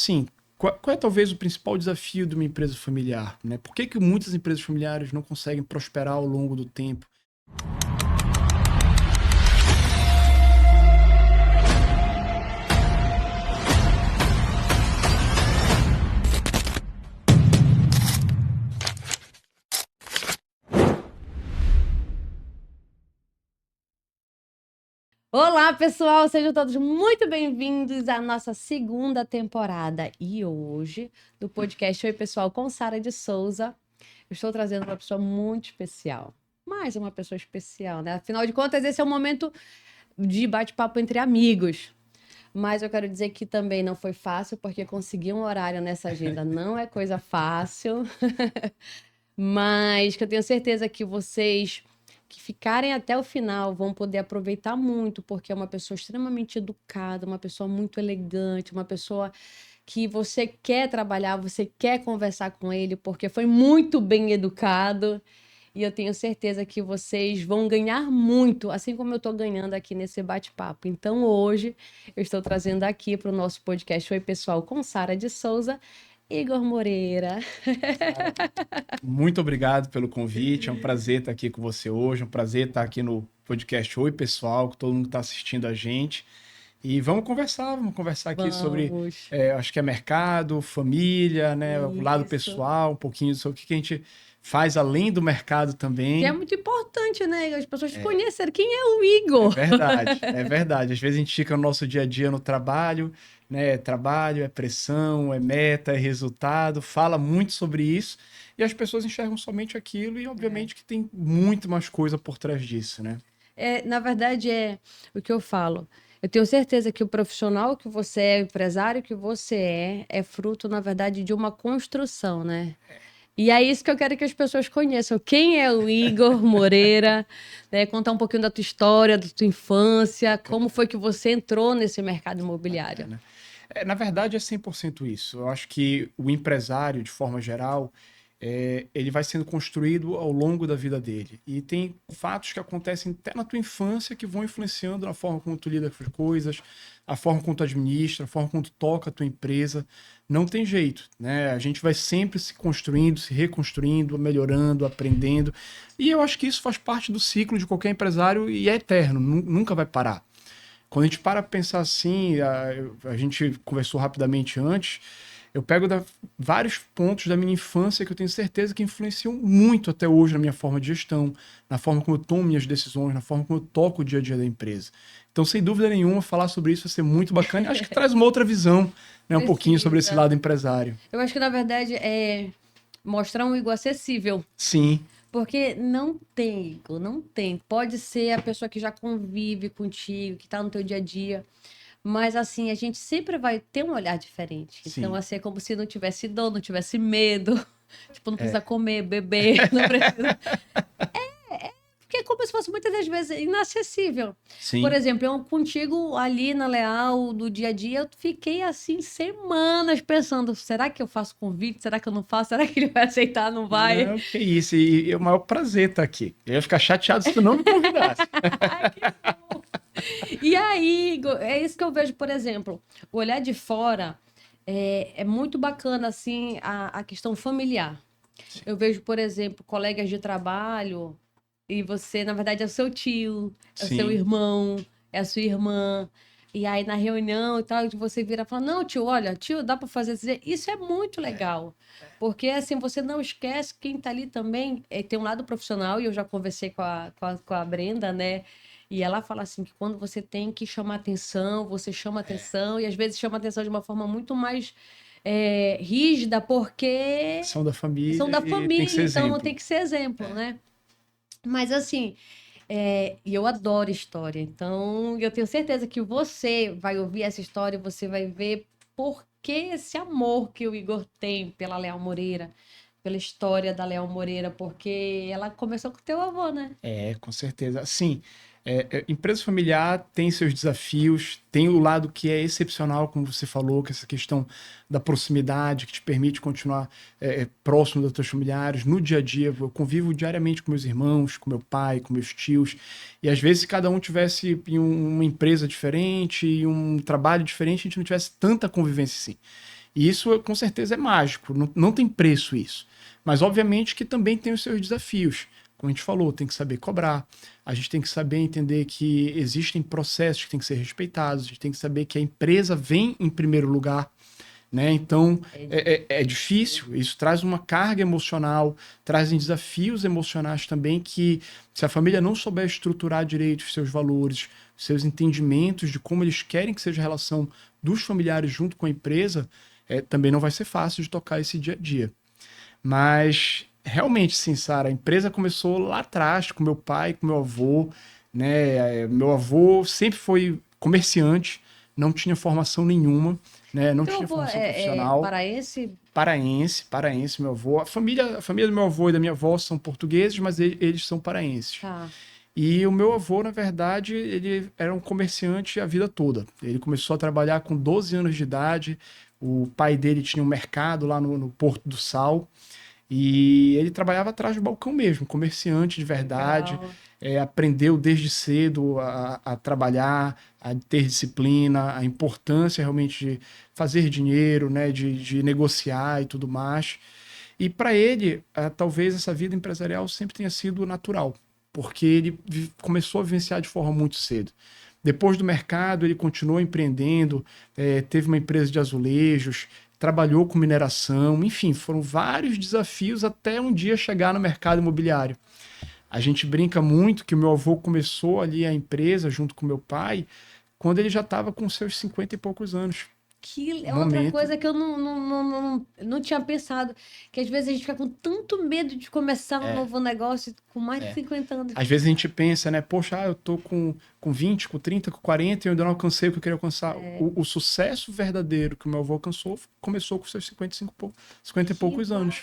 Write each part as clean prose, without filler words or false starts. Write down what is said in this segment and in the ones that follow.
Sim, qual é talvez o principal desafio de uma empresa familiar, né? Por que muitas empresas familiares não conseguem prosperar ao longo do tempo? Olá, pessoal! Sejam todos muito bem-vindos à nossa segunda temporada. E hoje, do podcast Oi, Pessoal, com Sara de Souza, eu estou trazendo uma pessoa muito especial. Mais uma pessoa especial, né? Afinal de contas, esse é um momento de bate-papo entre amigos. Mas eu quero dizer que também não foi fácil, porque conseguir um horário nessa agenda não é coisa fácil. Mas que eu tenho certeza que vocês que ficarem até o final vão poder aproveitar muito, porque é uma pessoa extremamente educada, uma pessoa muito elegante, uma pessoa que você quer trabalhar, você quer conversar com ele, porque foi muito bem educado. E eu tenho certeza que vocês vão ganhar muito, assim como eu estou ganhando aqui nesse bate-papo. Então, hoje, eu estou trazendo aqui para o nosso podcast Oi, Pessoal, com Sara de Souza, Igor Moreira. Muito obrigado pelo convite, é um prazer estar aqui com você hoje, é um prazer estar aqui no podcast Oi, pessoal, que todo mundo está assistindo a gente. E vamos conversar aqui sobre, Vamos. acho que é mercado, família, né, o lado Isso. pessoal, um pouquinho sobre o que a gente faz além do mercado Que é também. muito importante, né? As pessoas conhecerem quem é o É Igor. verdade, é verdade. Às vezes a gente fica no nosso dia a dia no trabalho, né? Trabalho, é pressão, é meta, é resultado, fala muito sobre isso e as pessoas enxergam somente aquilo e, obviamente, que tem muito mais coisa por trás disso, né? Na verdade, é o que eu falo. Eu tenho certeza que o profissional que você é, o empresário que você é fruto, na verdade, de uma construção, né? E é isso que eu quero que as pessoas conheçam. Quem é o Igor Moreira, né? Contar um pouquinho da tua história, da tua infância, como foi que você entrou nesse mercado imobiliário. Bacana. Na verdade, é 100% isso. Eu acho que o empresário, de forma geral, ele vai sendo construído ao longo da vida dele. E tem fatos que acontecem até na tua infância que vão influenciando na forma como tu lida com as coisas, a forma como tu administra, a forma como tu toca a tua empresa. Não tem jeito, né? A gente vai sempre se construindo, se reconstruindo, melhorando, aprendendo. E eu acho que isso faz parte do ciclo de qualquer empresário e é eterno, nunca vai parar. Quando a gente para pensar assim, a gente conversou rapidamente antes, eu pego vários pontos da minha infância que eu tenho certeza que influenciam muito até hoje na minha forma de gestão, na forma como eu tomo minhas decisões, na forma como eu toco o dia a dia da empresa. Então, sem dúvida nenhuma, falar sobre isso vai ser muito bacana e acho que traz uma outra visão, né, um pouquinho sobre esse Precisa. lado empresário. Eu acho que, na verdade, é mostrar um Igor acessível. Sim, Porque não tem, Igor, não tem. Pode ser a pessoa que já convive contigo, que tá no teu dia a dia. Mas, assim, a gente sempre vai ter um olhar diferente. Então, sim. assim, é como se não tivesse dor, não tivesse medo. Tipo, não precisa É. comer, beber, não precisa. Porque é como se fosse muitas das vezes inacessível. Por Sim. exemplo, eu contigo ali na Leal, do dia a dia, eu fiquei assim semanas pensando: será que eu faço convite? Será que eu não faço? Será que ele vai aceitar? Não vai? Não, que isso. E é o maior prazer estar aqui. Eu ia ficar chateado se tu não me convidasse. Ai, que bom. E aí, é isso que eu vejo, por exemplo, o olhar de fora é muito bacana, assim, a questão familiar. Eu vejo, por exemplo, colegas de trabalho e você, na verdade, é o seu tio, é o seu Sim. irmão, é a sua irmã. E aí, na reunião e tal, você vira e fala: não, tio, olha, tio, dá para fazer isso. Isso é muito legal. Porque, assim, você não esquece quem tá ali também. Tem um lado profissional, e eu já conversei com a Brenda, né? E ela fala assim que quando você tem que chamar atenção, você chama atenção, e às vezes chama atenção de uma forma muito mais rígida, porque São da são família da e tem que ser família, então exemplo. tem que ser exemplo, né? Mas assim, e eu adoro história, então eu tenho certeza que você vai ouvir essa história e você vai ver por que esse amor que o Igor tem pela Leal Moreira, pela história da Leal Moreira, porque ela começou com o teu avô, né? Com certeza. Sim, empresa familiar tem seus desafios, tem o lado que é excepcional, como você falou, que é essa questão da proximidade, que te permite continuar próximo dos teus familiares. No dia a dia, eu convivo diariamente com meus irmãos, com meu pai, com meus tios, e às vezes se cada um tivesse em uma empresa diferente, em um trabalho diferente, a gente não tivesse tanta convivência assim. E isso, com certeza, é mágico, não tem preço isso. Mas, obviamente, que também tem os seus desafios. Como a gente falou, tem que saber cobrar, a gente tem que saber entender que existem processos que têm que ser respeitados, a gente tem que saber que a empresa vem em primeiro lugar, né? Então, é difícil, isso traz uma carga emocional, trazem desafios emocionais também que, se a família não souber estruturar direito os seus valores, seus entendimentos de como eles querem que seja a relação dos familiares junto com a empresa, também não vai ser fácil de tocar esse dia a dia. Mas, realmente, sim, Sara, a empresa começou lá atrás, com meu pai, com meu avô, né? Meu avô sempre foi comerciante, não tinha formação nenhuma, né? Não Teu tinha avô formação é profissional. paraense? Paraense, meu avô. A família do meu avô e da minha avó são portugueses, mas eles são paraenses. Tá. E o meu avô, na verdade, ele era um comerciante a vida toda. Ele começou a trabalhar com 12 anos de idade. O pai dele tinha um mercado lá no Porto do Sal. E ele trabalhava atrás do balcão mesmo, comerciante de verdade. Legal. Aprendeu desde cedo a trabalhar, a ter disciplina, a importância realmente de fazer dinheiro, né, de negociar e tudo mais. E para ele, talvez essa vida empresarial sempre tenha sido natural, porque ele começou a vivenciar de forma muito cedo. Depois do mercado, ele continuou empreendendo, teve uma empresa de azulejos, trabalhou com mineração, enfim, foram vários desafios até um dia chegar no mercado imobiliário. A gente brinca muito que o meu avô começou ali a empresa junto com meu pai quando ele já estava com seus 50 e poucos anos. Que No é outra momento, coisa que eu não tinha pensado. Que às vezes a gente fica com tanto medo de começar um novo negócio com mais de é, 50 anos. às vezes a gente pensa, né? Poxa, eu tô com 20, com 30, com 40 e eu ainda não alcancei o que eu queria alcançar. O sucesso verdadeiro que o meu avô alcançou começou com seus 50 e Que poucos anos.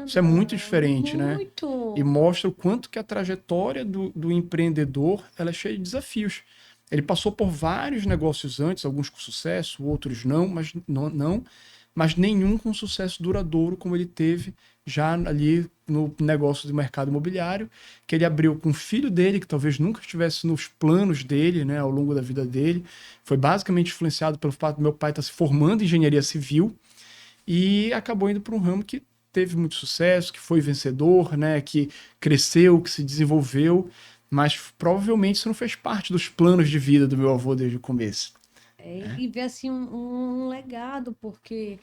Isso é muito bacana. diferente, né? E Muito. mostra o quanto que a trajetória do empreendedor ela é cheia de desafios. Ele passou por vários negócios antes, alguns com sucesso, outros não, mas nenhum com sucesso duradouro como ele teve já ali no negócio do mercado imobiliário, que ele abriu com o filho dele, que talvez nunca estivesse nos planos dele, né, ao longo da vida dele. Foi basicamente influenciado pelo fato do meu pai estar se formando em engenharia civil e acabou indo para um ramo que teve muito sucesso, que foi vencedor, né, que cresceu, que se desenvolveu, mas provavelmente isso não fez parte dos planos de vida do meu avô desde o começo. E ver assim um legado, porque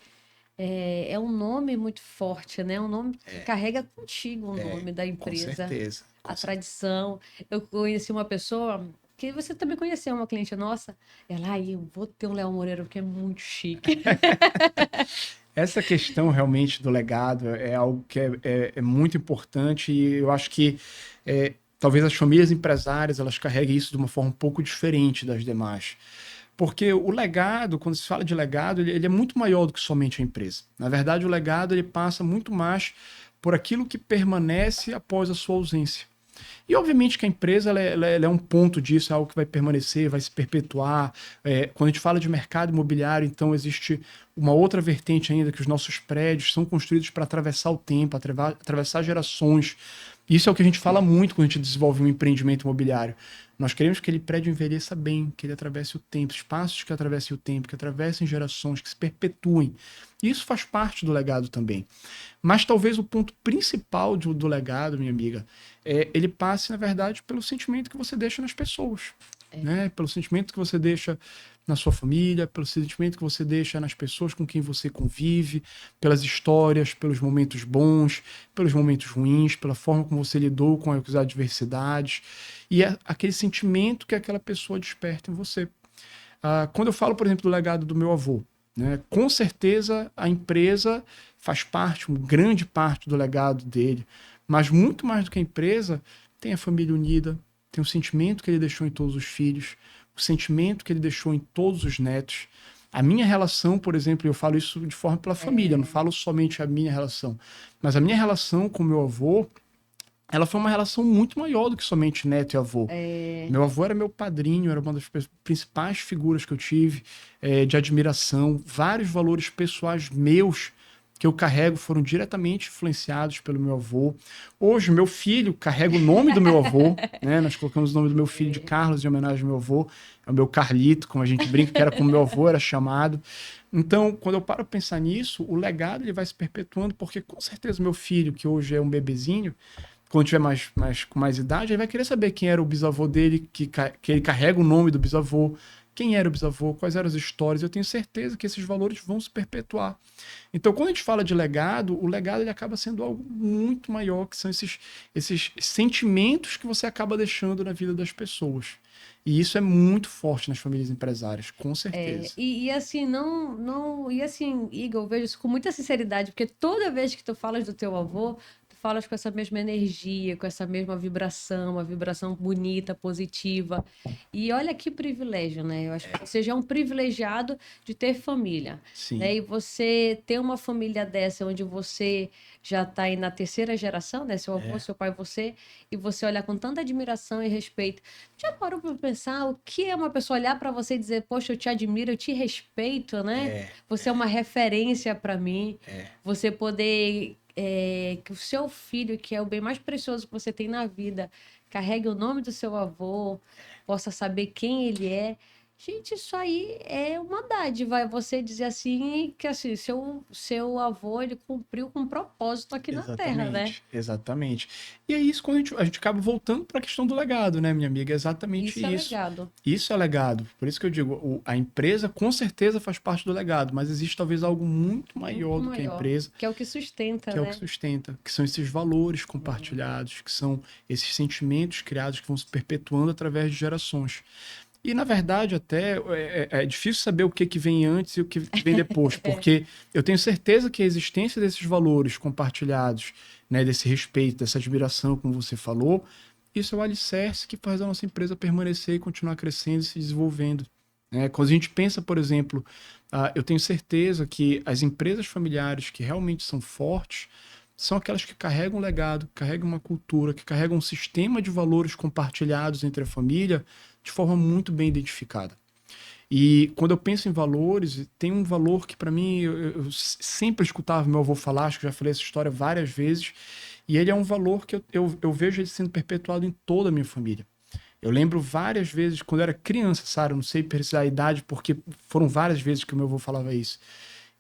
é um nome muito forte, né? Um nome que carrega contigo o nome da Com empresa, certeza. a tradição. Eu conheci uma pessoa que você também conheceu, uma cliente nossa. Ela, aí, eu vou ter um Léo Moreira porque é muito chique. Essa questão realmente do legado é algo que é muito importante e eu acho que talvez as famílias empresárias elas carreguem isso de uma forma um pouco diferente das demais. Porque o legado, quando se fala de legado, ele é muito maior do que somente a empresa. Na verdade, o legado ele passa muito mais por aquilo que permanece após a sua ausência. E obviamente que a empresa ela é um ponto disso, é algo que vai permanecer, vai se perpetuar. Quando a gente fala de mercado imobiliário, então existe uma outra vertente ainda, que os nossos prédios são construídos para atravessar o tempo, atravessar gerações. Isso é o que a gente fala muito quando a gente desenvolve um empreendimento imobiliário. Nós queremos que aquele prédio envelheça bem, que ele atravesse o tempo, espaços que atravessem o tempo, que atravessem gerações, que se perpetuem. E isso faz parte do legado também. Mas talvez o ponto principal do legado, minha amiga, ele passe, na verdade, pelo sentimento que você deixa nas pessoas. Né? Pelo sentimento que você deixa na sua família, pelo sentimento que você deixa nas pessoas com quem você convive, pelas histórias, pelos momentos bons, pelos momentos ruins, pela forma como você lidou com as adversidades. E é aquele sentimento que aquela pessoa desperta em você. Quando eu falo, por exemplo, do legado do meu avô, né, com certeza a empresa faz parte, uma grande parte do legado dele, mas muito mais do que a empresa, tem a família unida, tem o sentimento que ele deixou em todos os filhos, o sentimento que ele deixou em todos os netos. A minha relação, por exemplo, eu falo isso de forma pela família, não falo somente a minha relação, mas a minha relação com meu avô, ela foi uma relação muito maior do que somente neto e avô. Meu avô era meu padrinho, era uma das principais figuras que eu tive de admiração, vários valores pessoais meus que eu carrego foram diretamente influenciados pelo meu avô. Hoje, meu filho carrega o nome do meu avô, né? Nós colocamos o nome do meu filho de Carlos em homenagem ao meu avô. É o meu Carlito, como a gente brinca, que era como meu avô era chamado. Então, quando eu paro para pensar nisso, o legado ele vai se perpetuando, porque com certeza meu filho, que hoje é um bebezinho, quando tiver com mais idade, ele vai querer saber quem era o bisavô dele, que ele carrega o nome do bisavô, quem era o bisavô, quais eram as histórias. Eu tenho certeza que esses valores vão se perpetuar. Então, quando a gente fala de legado, o legado ele acaba sendo algo muito maior, que são esses sentimentos que você acaba deixando na vida das pessoas. E isso é muito forte nas famílias empresárias, com certeza. E assim, e assim, Igor, eu vejo isso com muita sinceridade, porque toda vez que tu falas do teu avô, tu falas com essa mesma energia, com essa mesma vibração, uma vibração bonita, positiva. E olha que privilégio, né? Eu acho que você já é um privilegiado de ter família. Sim. Né? E você ter uma família dessa, onde você já está aí na terceira geração, né? Seu avô, seu pai, você, e você olhar com tanta admiração e respeito. Já parou para pensar o que é uma pessoa olhar para você e dizer, poxa, eu te admiro, eu te respeito, né? Você é uma referência para mim. Você poder que o seu filho, que é o bem mais precioso que você tem na vida, carregue o nome do seu avô, possa saber quem ele é. Gente, isso aí é uma dádiva. É você dizer assim que assim, seu avô ele cumpriu com um propósito aqui na Terra, né? Exatamente. E é isso quando a gente acaba voltando para a questão do legado, né, minha amiga? É exatamente isso. Isso é legado. Isso é legado. Por isso que eu digo, a empresa com certeza faz parte do legado, mas existe talvez algo muito maior do que a empresa. Que é o que sustenta, que é o que sustenta, que são esses valores compartilhados, que são esses sentimentos criados que vão se perpetuando através de gerações. E, na verdade, até é difícil saber o que vem antes e o que vem depois, porque eu tenho certeza que a existência desses valores compartilhados, né, desse respeito, dessa admiração, como você falou, isso é o alicerce que faz a nossa empresa permanecer e continuar crescendo e se desenvolvendo. Né? Quando a gente pensa, por exemplo, eu tenho certeza que as empresas familiares que realmente são fortes são aquelas que carregam um legado, carregam uma cultura, que carregam um sistema de valores compartilhados entre a família de forma muito bem identificada. E quando eu penso em valores, tem um valor que para mim, eu sempre escutava meu avô falar, acho que já falei essa história várias vezes, e ele é um valor que eu vejo ele sendo perpetuado em toda a minha família. Eu lembro várias vezes, quando eu era criança, Sara, não sei precisar a idade, porque foram várias vezes que o meu avô falava isso.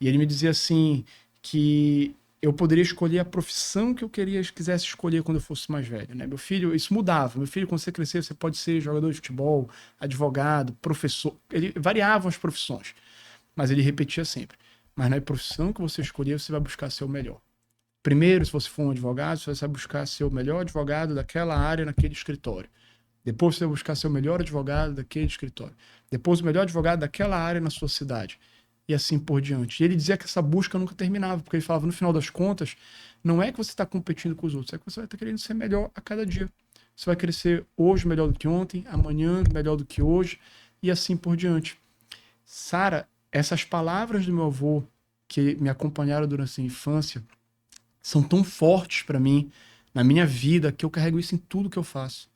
E ele me dizia assim, que eu poderia escolher a profissão que eu quisesse escolher quando eu fosse mais velho, né? Meu filho, isso mudava. Meu filho, quando você crescer, você pode ser jogador de futebol, advogado, professor. Ele variavam as profissões, mas ele repetia sempre. Mas na profissão que você escolher, você vai buscar ser o melhor. Primeiro, se você for um advogado, você vai buscar ser o melhor advogado daquela área, naquele escritório. Depois você vai buscar ser o melhor advogado daquele escritório. Depois o melhor advogado daquela área na sua cidade. E assim por diante. E ele dizia que essa busca nunca terminava, porque ele falava, no final das contas, não é que você está competindo com os outros, é que você vai estar querendo ser melhor a cada dia. Você vai crescer hoje melhor do que ontem, amanhã melhor do que hoje, e assim por diante. Sara, essas palavras do meu avô, que me acompanharam durante a infância, são tão fortes para mim, na minha vida, que eu carrego isso em tudo que eu faço.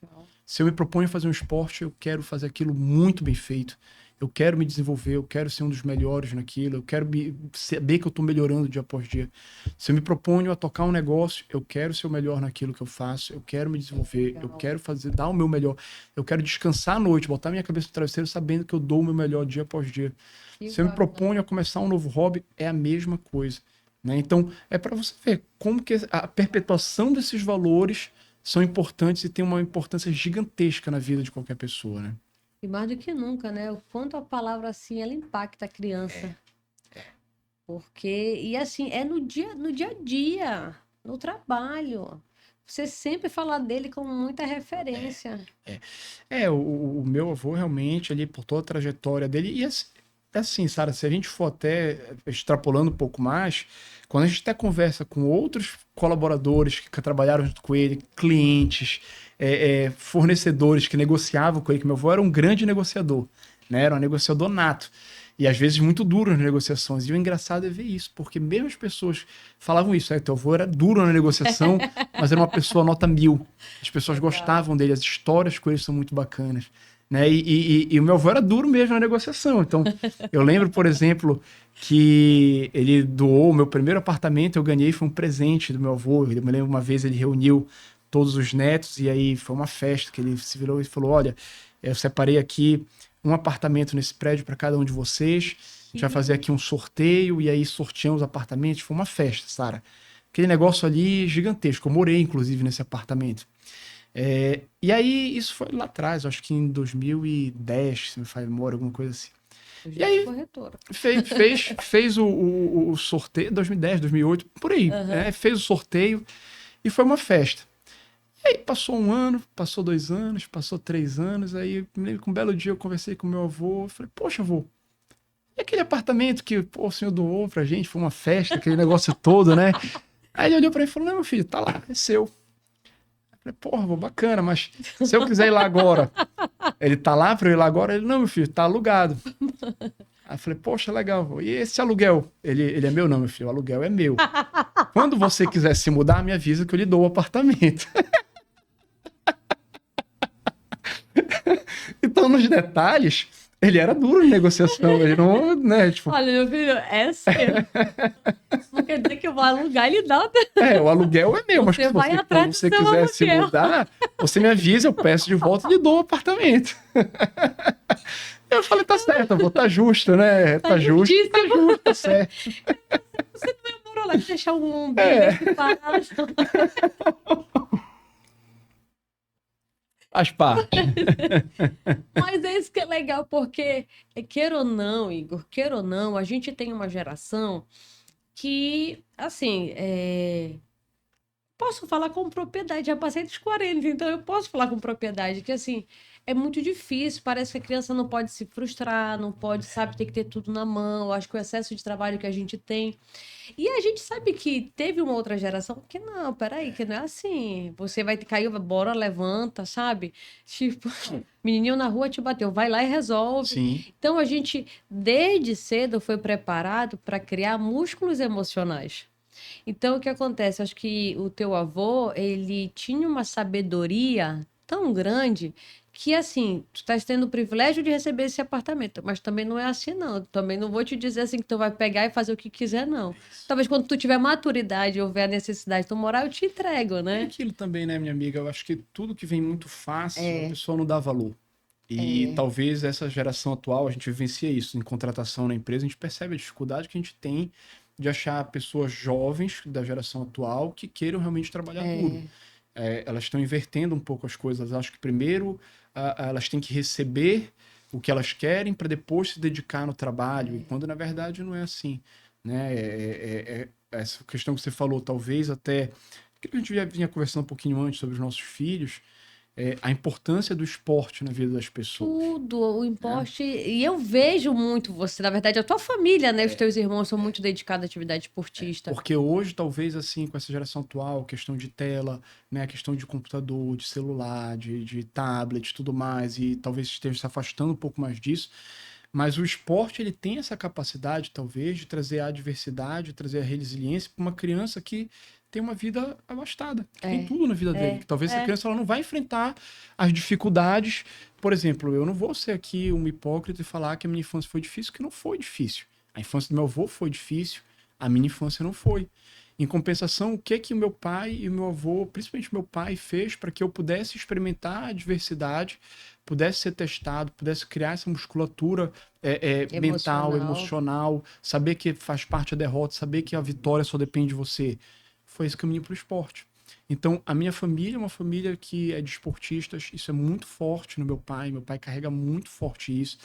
Se eu me proponho a fazer um esporte, eu quero fazer aquilo muito bem feito. Eu quero me desenvolver, eu quero ser um dos melhores naquilo, eu quero saber que eu estou melhorando dia após dia. Se eu me proponho a tocar um negócio, eu quero ser o melhor naquilo que eu faço, eu quero me desenvolver, eu quero dar o meu melhor, eu quero descansar à noite, botar minha cabeça no travesseiro sabendo que eu dou o meu melhor dia após dia. Se eu me proponho a começar um novo hobby, é a mesma coisa. Né? Então, é para você ver como que a perpetuação desses valores são importantes e tem uma importância gigantesca na vida de qualquer pessoa, né? E mais do que nunca, né? O quanto a palavra assim, ela impacta a criança. Porque, e assim, é no dia a dia, no trabalho. Você sempre fala dele com muita referência. O meu avô realmente, ali, por toda a trajetória dele, e assim, Sara, se a gente for até extrapolando um pouco mais, quando a gente até conversa com outros colaboradores que trabalharam junto com ele, clientes, fornecedores que negociavam com ele, que meu avô era um grande negociador, né? Era um negociador nato. E às vezes muito duro nas negociações. E o engraçado é ver isso, porque mesmo as pessoas falavam isso, teu avô era duro na negociação, mas era uma pessoa nota 1000. As pessoas gostavam dele, as histórias com ele são muito bacanas. né? E o meu avô era duro mesmo na negociação. Então, eu lembro, por exemplo, que ele doou o meu primeiro apartamento, eu ganhei, foi um presente do meu avô. Eu me lembro uma vez ele reuniu todos os netos e aí foi uma festa que ele se virou e falou: olha, eu separei aqui um apartamento nesse prédio para cada um de vocês. A gente vai fazer aqui um sorteio e aí sorteamos os apartamentos. Foi uma festa, Sara. Aquele negócio ali gigantesco. Eu morei, inclusive, nesse apartamento. E aí, isso foi lá atrás, acho que em 2010, se me faz memória, alguma coisa assim. E aí, Corretora. fez o sorteio, 2010, 2008, por aí. Fez o sorteio e foi uma festa. E aí, passou um ano, passou 2 anos, passou 3 anos. Aí, me lembro que um belo dia eu conversei com meu avô. Falei, poxa, avô, e aquele apartamento que o senhor doou pra gente? Foi uma festa, aquele negócio todo, né? Aí ele olhou pra mim e falou, não, meu filho, tá lá, é seu. Falei, porra, vô, bacana, mas se eu quiser ir lá agora, ele tá lá pra eu ir lá agora? Ele, não, meu filho, tá alugado. Aí eu falei, poxa, legal, vô. E esse aluguel? Ele é meu? Não, meu filho, o aluguel é meu. Quando você quiser se mudar, me avisa que eu lhe dou o apartamento. Então, nos detalhes, ele era duro em negociação, ele não, né, tipo... Olha, meu filho, é seu. Não quer dizer que eu vou alugar ele nada. O aluguel é meu, mas Você vai atrás quando do você seu quiser se aluguel. mudar, você me avisa, eu peço de volta e lhe dou o apartamento. Eu falei, tá certo, vou tá justo, né? Tá justo, tá certo. Você não demorou lá de deixar um bilhete parado. Faz parte. Mas é isso que é legal, porque, queira ou não, Igor, queira ou não, a gente tem uma geração que, assim, posso falar com propriedade, já passei dos 40, então eu posso falar com propriedade, que assim, é muito difícil, parece que a criança não pode se frustrar, não pode, sabe, ter que ter tudo na mão, eu acho que o excesso de trabalho que a gente tem. E a gente sabe que teve uma outra geração que não, peraí, que não é assim, você vai cair, bora, levanta, sabe? Tipo, menininho na rua te bateu, vai lá e resolve. Sim. Então a gente, desde cedo, foi preparado para criar músculos emocionais. Então, o que acontece? Acho que o teu avô, ele tinha uma sabedoria tão grande que, assim, tu estás tendo o privilégio de receber esse apartamento, mas também não é assim, não. Também não vou te dizer assim que tu vai pegar e fazer o que quiser, não. Talvez quando tu tiver maturidade ou houver a necessidade de tu morar, eu te entrego, É né? aquilo também, né, minha amiga? Eu acho que tudo que vem muito fácil, a É, pessoa não dá valor. E é, talvez essa geração atual, a gente vivencia isso em contratação na empresa, a gente percebe a dificuldade que a gente tem de achar pessoas jovens da geração atual que queiram realmente trabalhar duro. é. Elas estão invertendo um pouco as coisas. Acho que primeiro elas têm que receber o que elas querem para depois se dedicar no trabalho. E quando na verdade não é assim, né? Essa questão que você falou, talvez até que a gente já vinha conversando um pouquinho antes sobre os nossos filhos, a importância do esporte na vida das pessoas. Tudo, o Né? imposto. E eu vejo muito você, na verdade, a tua família, né? Os teus irmãos são muito dedicados à atividade esportista. Porque hoje, talvez, assim, com essa geração atual, questão de tela, né, questão de computador, de celular, de tablet e tudo mais, e talvez esteja se afastando um pouco mais disso, mas o esporte, ele tem essa capacidade, talvez, de trazer a adversidade, trazer a resiliência para uma criança que tem uma vida abastada, que tem tudo na vida dele, que talvez essa criança ela não vai enfrentar as dificuldades. Por exemplo, eu não vou ser aqui um hipócrita e falar que a minha infância foi difícil, que não foi difícil. A infância do meu avô foi difícil, a minha infância não foi. Em compensação, o que o meu pai e o meu avô, principalmente meu pai, fez para que eu pudesse experimentar a diversidade, pudesse ser testado, pudesse criar essa musculatura mental, emocional, saber que faz parte a derrota, saber que a vitória só depende de você. Foi esse caminho para o esporte. Então, a minha família é uma família que é de esportistas, isso é muito forte no meu pai carrega muito forte isso.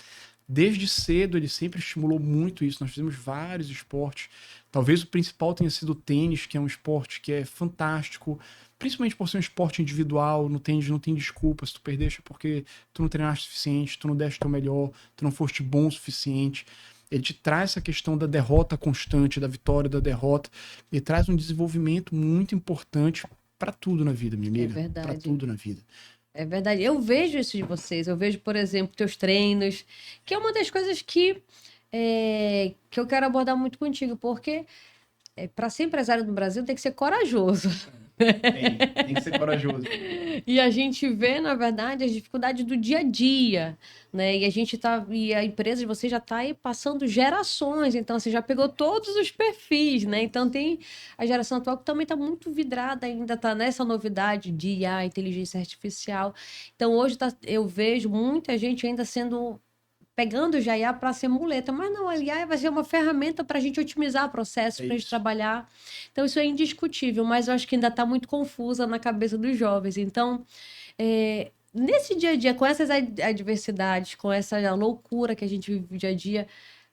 Desde cedo ele sempre estimulou muito isso, nós fizemos vários esportes, talvez o principal tenha sido o tênis, que é um esporte que é fantástico, principalmente por ser um esporte individual. No tênis não tem desculpa, se tu perdeste é porque tu não treinaste o suficiente, tu não deste o teu melhor, tu não foste bom o suficiente. Ele te traz essa questão da derrota constante, da vitória, da derrota, e traz um desenvolvimento muito importante para tudo na vida, minha É amiga, para verdade. tudo na vida. É verdade. Eu vejo isso de vocês. Eu vejo, por exemplo, teus treinos, que é uma das coisas que eu quero abordar muito contigo, porque para ser empresário no Brasil tem que ser corajoso. Tem que ser corajoso. E a gente vê, na verdade, as dificuldades do dia a dia, né? E a empresa de você já está aí passando gerações, então você já pegou todos os perfis, né? Então tem a geração atual que também está muito vidrada, ainda está nessa novidade de IA, inteligência artificial. Então hoje eu vejo muita gente ainda pegando já IA para ser muleta, mas não, a IA vai ser uma ferramenta para a gente otimizar processos, para a gente trabalhar. Então, isso é indiscutível, mas eu acho que ainda está muito confusa na cabeça dos jovens. Então, nesse dia a dia, com essas adversidades, com essa loucura que a gente vive no dia a dia,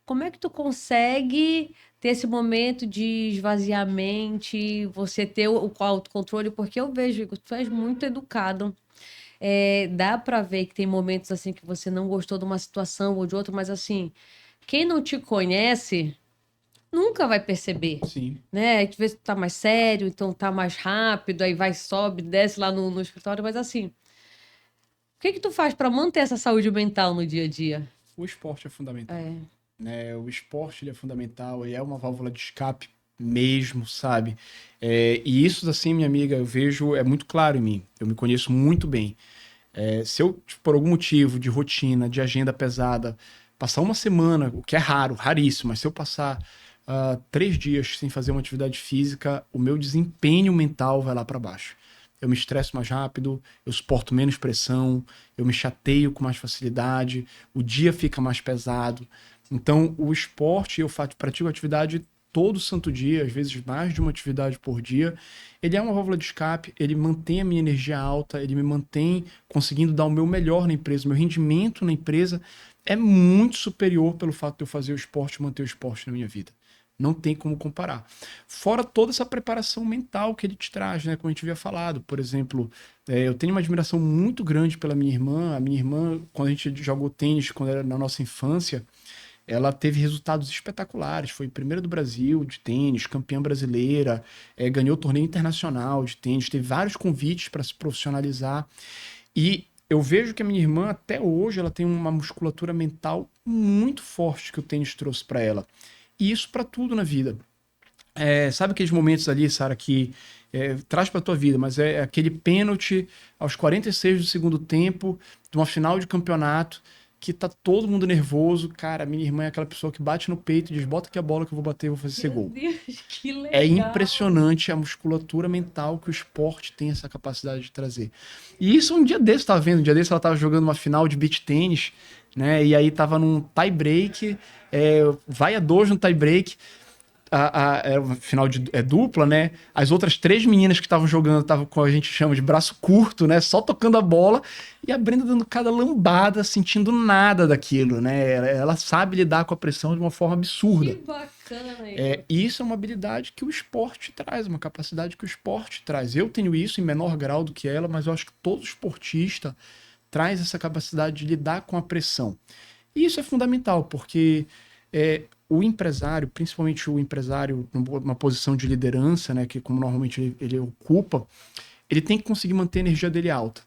como é que tu consegue ter esse momento de esvaziar a mente, você ter o autocontrole? Porque eu vejo que tu és muito educado. Dá pra ver que tem momentos assim que você não gostou de uma situação ou de outra, mas assim, quem não te conhece nunca vai perceber, Sim. né? Às vezes tá mais sério, então tá mais rápido, aí vai, sobe, desce lá no escritório, mas assim, o que que tu faz pra manter essa saúde mental no dia a dia? O esporte é fundamental. É, Né? O esporte ele é fundamental, ele é uma válvula de escape mesmo, sabe? E isso, assim, minha amiga, eu vejo, é muito claro em mim. Eu me conheço muito bem. Se eu, por algum motivo de rotina, de agenda pesada, passar uma semana, o que é raro, raríssimo, mas se eu passar 3 dias sem fazer uma atividade física, o meu desempenho mental vai lá para baixo. Eu me estresso mais rápido, eu suporto menos pressão, eu me chateio com mais facilidade, o dia fica mais pesado. Então, o esporte, eu pratico atividade todo santo dia, às vezes mais de uma atividade por dia. Ele é uma válvula de escape, ele mantém a minha energia alta, ele me mantém conseguindo dar o meu melhor na empresa. Meu rendimento na empresa é muito superior pelo fato de eu fazer o esporte e manter o esporte na minha vida. Não tem como comparar. Fora toda essa preparação mental que ele te traz, né? Como a gente havia falado. Por exemplo, eu tenho uma admiração muito grande pela minha irmã. A minha irmã, quando a gente jogou tênis, quando era na nossa infância, ela teve resultados espetaculares. Foi primeira do Brasil de tênis, campeã brasileira, ganhou torneio internacional de tênis, teve vários convites para se profissionalizar. E eu vejo que a minha irmã, até hoje, ela tem uma musculatura mental muito forte que o tênis trouxe para ela. E isso para tudo na vida. Sabe aqueles momentos ali, Sara, que traz para tua vida, mas é aquele pênalti aos 46 do segundo tempo, de uma final de campeonato, que tá todo mundo nervoso. Cara, minha irmã é aquela pessoa que bate no peito e diz, bota aqui a bola que eu vou bater e vou fazer esse meu gol. Deus, que legal. É impressionante a musculatura mental que o esporte tem essa capacidade de trazer. E isso um dia desse, tava vendo, um dia desse ela tava jogando uma final de beach tênis, né? E aí tava num tie break, vai a 2 no tie break, era uma final dupla, né? As outras 3 meninas que estavam jogando estavam com a gente chama de braço curto, né? Só tocando a bola e a Brenda dando cada lambada, sentindo nada daquilo, né? Ela sabe lidar com a pressão de uma forma absurda. Que bacana E isso é uma habilidade que o esporte traz, uma capacidade que o esporte traz. Eu tenho isso em menor grau do que ela, mas eu acho que todo esportista traz essa capacidade de lidar com a pressão. E isso é fundamental, porque o empresário, principalmente o empresário numa posição de liderança, né, que como normalmente ele ocupa, ele tem que conseguir manter a energia dele alta.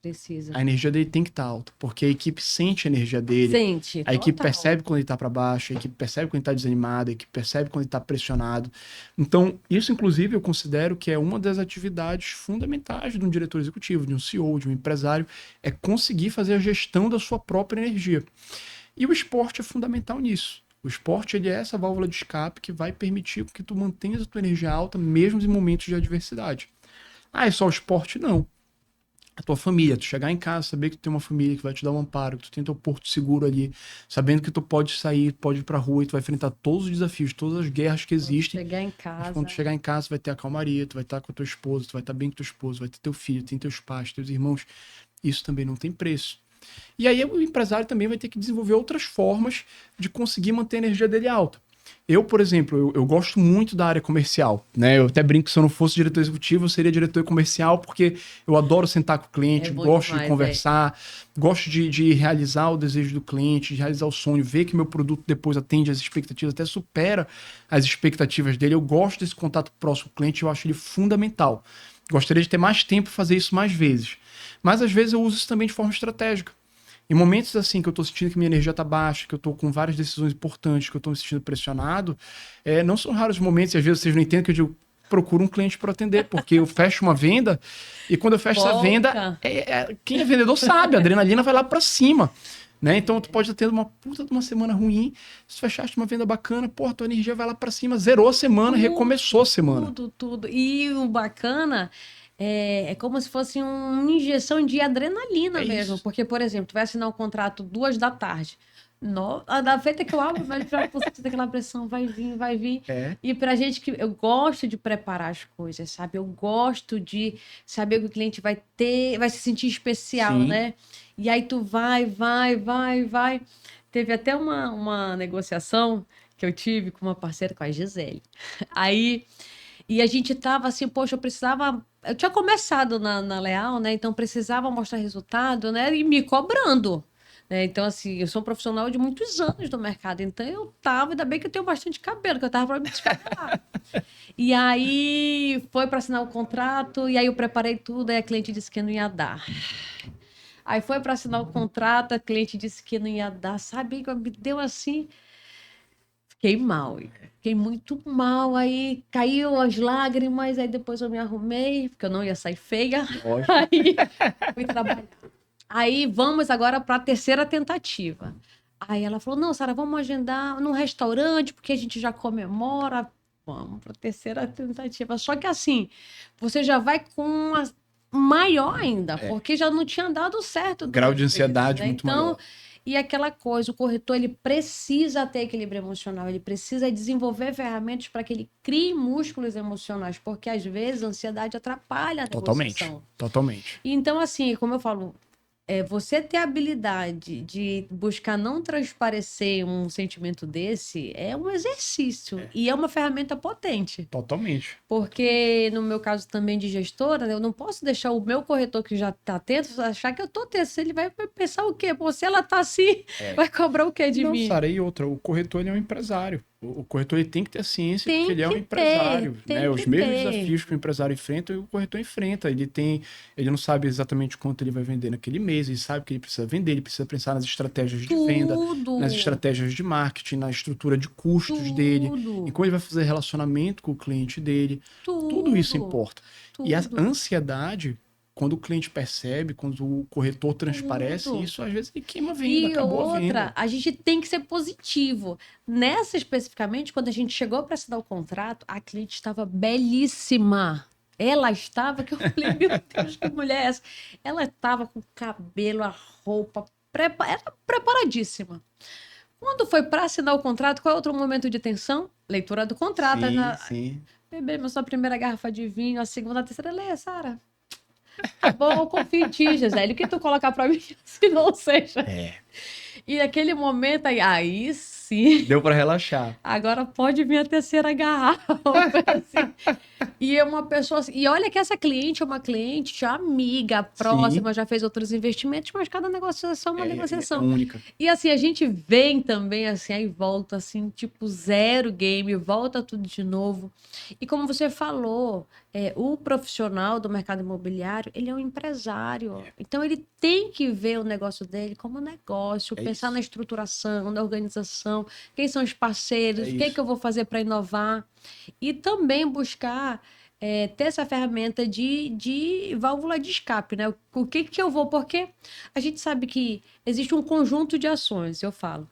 Precisa. A energia dele tem que estar alta, porque a equipe sente a energia dele. Sente, A equipe total. percebe quando ele está para baixo, a equipe percebe quando ele está desanimado, a equipe percebe quando ele está pressionado. Então, isso, inclusive, eu considero que é uma das atividades fundamentais de um diretor executivo, de um CEO, de um empresário, é conseguir fazer a gestão da sua própria energia. E o esporte é fundamental nisso. O esporte ele é essa válvula de escape que vai permitir que tu mantenhas a tua energia alta mesmo em momentos de adversidade. É só o esporte? Não. A tua família, tu chegar em casa, saber que tu tem uma família que vai te dar um amparo, que tu tem teu porto seguro ali, sabendo que tu pode sair, pode ir pra rua e tu vai enfrentar todos os desafios, todas as guerras que existem. Chegar em casa. Mas quando tu chegar em casa, tu vai ter a calmaria, tu vai estar com a tua esposa, tu vai estar bem com teu esposo, vai ter teu filho, tem teus pais, teus irmãos. Isso também não tem preço. E aí o empresário também vai ter que desenvolver outras formas de conseguir manter a energia dele alta. Eu, por exemplo, eu gosto muito da área comercial, né? Eu até brinco que se eu não fosse diretor executivo, eu seria diretor comercial, porque eu adoro sentar com o cliente, gosto demais, de conversar, gosto de realizar o desejo do cliente, de realizar o sonho, ver que meu produto depois atende às expectativas, até supera as expectativas dele. Eu gosto desse contato próximo com o cliente, eu acho ele fundamental. Gostaria de ter mais tempo para fazer isso mais vezes. Mas às vezes eu uso isso também de forma estratégica. Em momentos assim que eu tô sentindo que minha energia tá baixa, que eu tô com várias decisões importantes, que eu tô me sentindo pressionado, não são raros momentos, e às vezes vocês não entendem que eu digo, procuro um cliente para atender, porque eu fecho uma venda e quando eu fecho essa venda, quem é vendedor sabe, a adrenalina vai lá para cima. Né? Então, tu pode ter uma puta de uma semana ruim, se fechaste uma venda bacana, pô, tua energia vai lá pra cima, zerou a semana, recomeçou a semana. Tudo. E o bacana é como se fosse uma injeção de adrenalina mesmo. Isso. Porque, por exemplo, tu vai assinar um contrato 2 da tarde. Da feita que eu abro, mas já aquela pressão, vai vir. E pra gente que eu gosto de preparar as coisas, sabe? Eu gosto de saber que o cliente vai se sentir especial, Sim. né? E aí tu vai. Teve até uma negociação que eu tive com uma parceira, com a Gisele. E a gente tava assim, poxa, eu tinha começado na Leal, né? Então precisava mostrar resultado, né? E me cobrando. Então, assim, eu sou um profissional de muitos anos no mercado, então eu tava, ainda bem que eu tenho bastante cabelo, que eu tava para me descabelar. E aí foi para assinar o contrato, e aí eu preparei tudo, aí a cliente disse que não ia dar. Aí foi para assinar o contrato, a cliente disse que não ia dar, sabe? Me deu assim. Fiquei mal, fiquei muito mal. Aí caiu as lágrimas, aí depois eu me arrumei, porque eu não ia sair feia. Aí fui trabalhar. Aí vamos agora para a terceira tentativa. Aí ela falou: não, Sara, vamos agendar num restaurante, porque a gente já comemora. Vamos para a terceira tentativa. Só que assim, você já vai com uma maior ainda, porque já não tinha dado certo. Grau de ansiedade muito maior. E aquela coisa, o corretor ele precisa ter equilíbrio emocional, ele precisa desenvolver ferramentas para que ele crie músculos emocionais, porque às vezes a ansiedade atrapalha a negociação. Totalmente. Então, assim, como eu falo, você ter a habilidade de buscar não transparecer um sentimento desse é um exercício e é uma ferramenta potente. Totalmente. Porque no meu caso também de gestora, eu não posso deixar o meu corretor que já está tenso achar que eu estou tenso. Ele vai pensar o quê? Pô, se ela está assim, vai cobrar o quê de mim? Não, Sara, e outra, o corretor ele é um empresário. O corretor ele tem que ter a ciência porque ele é um empresário. Né? Os mesmos desafios que o empresário enfrenta, o corretor enfrenta. Ele não sabe exatamente quanto ele vai vender naquele mês, ele sabe que ele precisa vender, ele precisa pensar nas estratégias de venda, nas estratégias de marketing, na estrutura de custos dele, em como ele vai fazer relacionamento com o cliente dele. Tudo isso importa. E a ansiedade, quando o cliente percebe, quando o corretor transparece isso, às vezes ele queima a venda, acabou a venda. A gente tem que ser positivo. Nessa especificamente, quando a gente chegou para assinar o contrato, a cliente estava belíssima. Ela estava, que eu falei, meu Deus, que mulher é essa? Ela estava com o cabelo, a roupa, era preparadíssima. Quando foi para assinar o contrato, qual é outro momento de tensão? Leitura do contrato. Sim. Bebemos sua primeira garrafa de vinho, a segunda, a terceira, lê, Sara. Tá bom, eu confio em ti, Gisele. O que tu colocar pra mim, se não seja. E naquele momento aí sim. Deu pra relaxar. Agora pode vir a terceira garrafa. Assim. E é uma pessoa assim, e olha que essa cliente é uma cliente já amiga, próxima, já fez outros investimentos, mas cada negociação é uma negociação. Única. E assim, a gente vem também assim, aí volta assim, tipo zero game, volta tudo de novo. E como você falou, o profissional do mercado imobiliário, ele é um empresário. Então ele tem que ver o negócio dele como negócio, pensar na estruturação, na organização, quem são os parceiros, o que eu vou fazer para inovar. E também buscar ter essa ferramenta de válvula de escape, né? O que eu vou... Porque a gente sabe que existe um conjunto de ações, eu falo.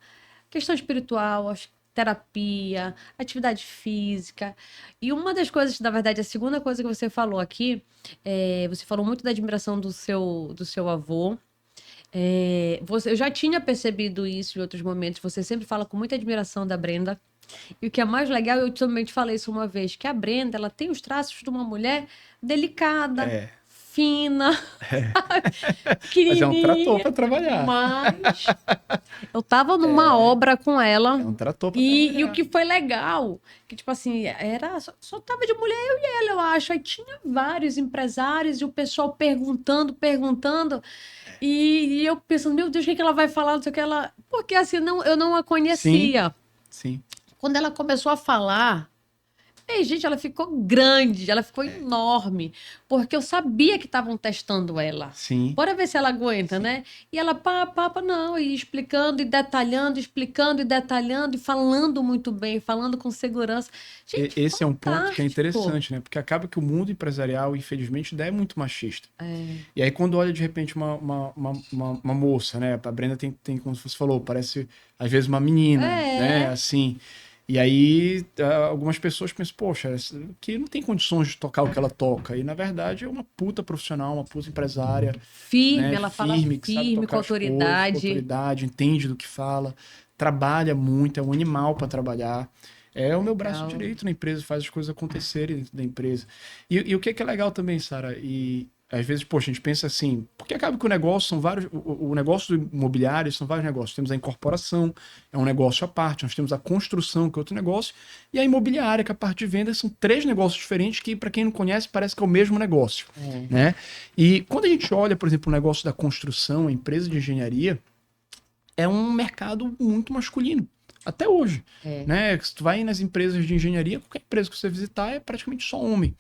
Questão espiritual, terapia, atividade física. E uma das coisas, na verdade, a segunda coisa que você falou aqui, você falou muito da admiração do seu avô. Eu já tinha percebido isso em outros momentos. Você sempre fala com muita admiração da Brenda. E o que é mais legal, eu também te falei isso uma vez, que a Brenda, ela tem os traços de uma mulher delicada, fina, mas é um trator para trabalhar. Mas eu tava numa obra com ela. É um trator para trabalhar. E o que foi legal, que tipo assim, só tava de mulher eu e ela, eu acho. Aí tinha vários empresários e o pessoal perguntando. E eu pensando, meu Deus, o que ela vai falar? Não sei o que ela... Porque assim, eu não a conhecia. Sim. Quando ela começou a falar, Ei, gente, ela ficou grande, ela ficou enorme, porque eu sabia que estavam testando ela. Sim. Bora ver se ela aguenta, né? E ela, não, e explicando e detalhando, explicando e detalhando, e falando muito bem, falando com segurança. Gente, Esse é um ponto que é fantástico. interessante, né? Porque acaba que o mundo empresarial, infelizmente, ainda é muito machista. É, E aí, quando olha de repente uma moça, né? A Brenda tem, como você falou, parece às vezes uma menina, né? é, Assim. E aí, algumas pessoas pensam, poxa, que não tem condições de tocar o que ela toca. E na verdade é uma puta profissional, uma puta empresária, firme, né? ela fala Firme, que sabe firme, com tocar as coisas, com autoridade. autoridade, entende do que fala, trabalha muito, é um animal para trabalhar. É o meu braço Legal. direito na empresa, faz as coisas acontecerem dentro da empresa. E o que é legal também, Sara, e às vezes, poxa, a gente pensa assim, porque acaba que o negócio são vários, o negócio do imobiliário são vários negócios. Temos a incorporação, é um negócio à parte, nós temos a construção, que é outro negócio, e a imobiliária, que é a parte de venda, são três negócios diferentes que, para quem não conhece, parece que é o mesmo negócio, É, né? E quando a gente olha, por exemplo, o negócio da construção, a empresa de engenharia, é um mercado muito masculino. Até hoje. é. Né? Se tu vai nas empresas de engenharia, qualquer empresa que você visitar é praticamente só homem.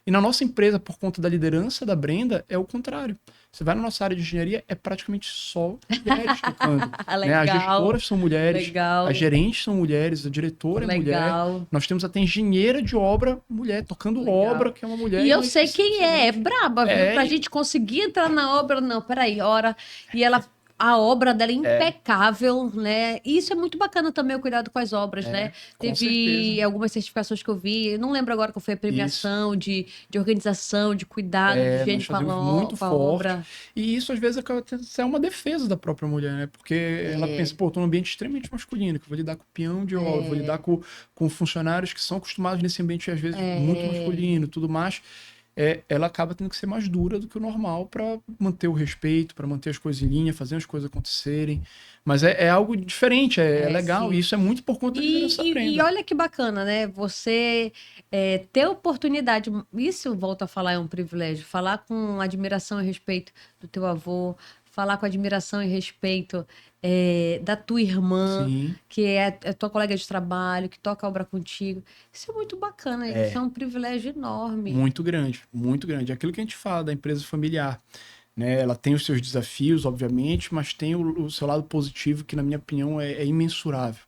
E na nossa empresa, por conta da liderança da Brenda, é o contrário. Você vai na nossa área de engenharia, é praticamente só mulheres tocando. Né? As Legal, gestoras são mulheres, as legal, gerentes são mulheres, a diretora é mulher. legal. Nós temos até engenheira de obra, mulher, tocando obra, Legal. que é uma mulher, E e eu uma sei quem é especialmente. braba, viu? É, Pra gente conseguir entrar na obra, não, peraí, ora. E ela, a obra dela é impecável, né? E isso é muito bacana também, o cuidado com as obras, né? com certeza. Teve algumas certificações que eu vi, não lembro agora qual foi a Isso. premiação de organização, de cuidado, de Nós higiene fazemos muito com a forte. obra. E isso, às vezes, acaba tendo que ser uma defesa da própria mulher, né? Porque ela pensa, É, pô, tô num ambiente extremamente masculino, que eu vou lidar com peão de obra, vou lidar é, com funcionários que são acostumados nesse ambiente, às vezes, muito é. masculino e tudo mais. Ela acaba tendo que ser mais dura do que o normal para manter o respeito, para manter as coisas em linha, fazer as coisas acontecerem. Mas é algo diferente, é É, legal. E sim. isso é muito por conta da liderança da E Brenda. olha que bacana, né? Você ter oportunidade, isso eu volto a falar, é um privilégio. Falar com admiração e respeito do teu avô, falar com admiração e respeito da tua irmã, Sim, que é tua colega de trabalho, que toca a obra contigo. Isso é muito bacana, isso é é um privilégio enorme. muito grande, muito grande. É aquilo que a gente fala da empresa familiar. Né? Ela tem os seus desafios, obviamente, mas tem o seu lado positivo, que, na minha opinião, é imensurável.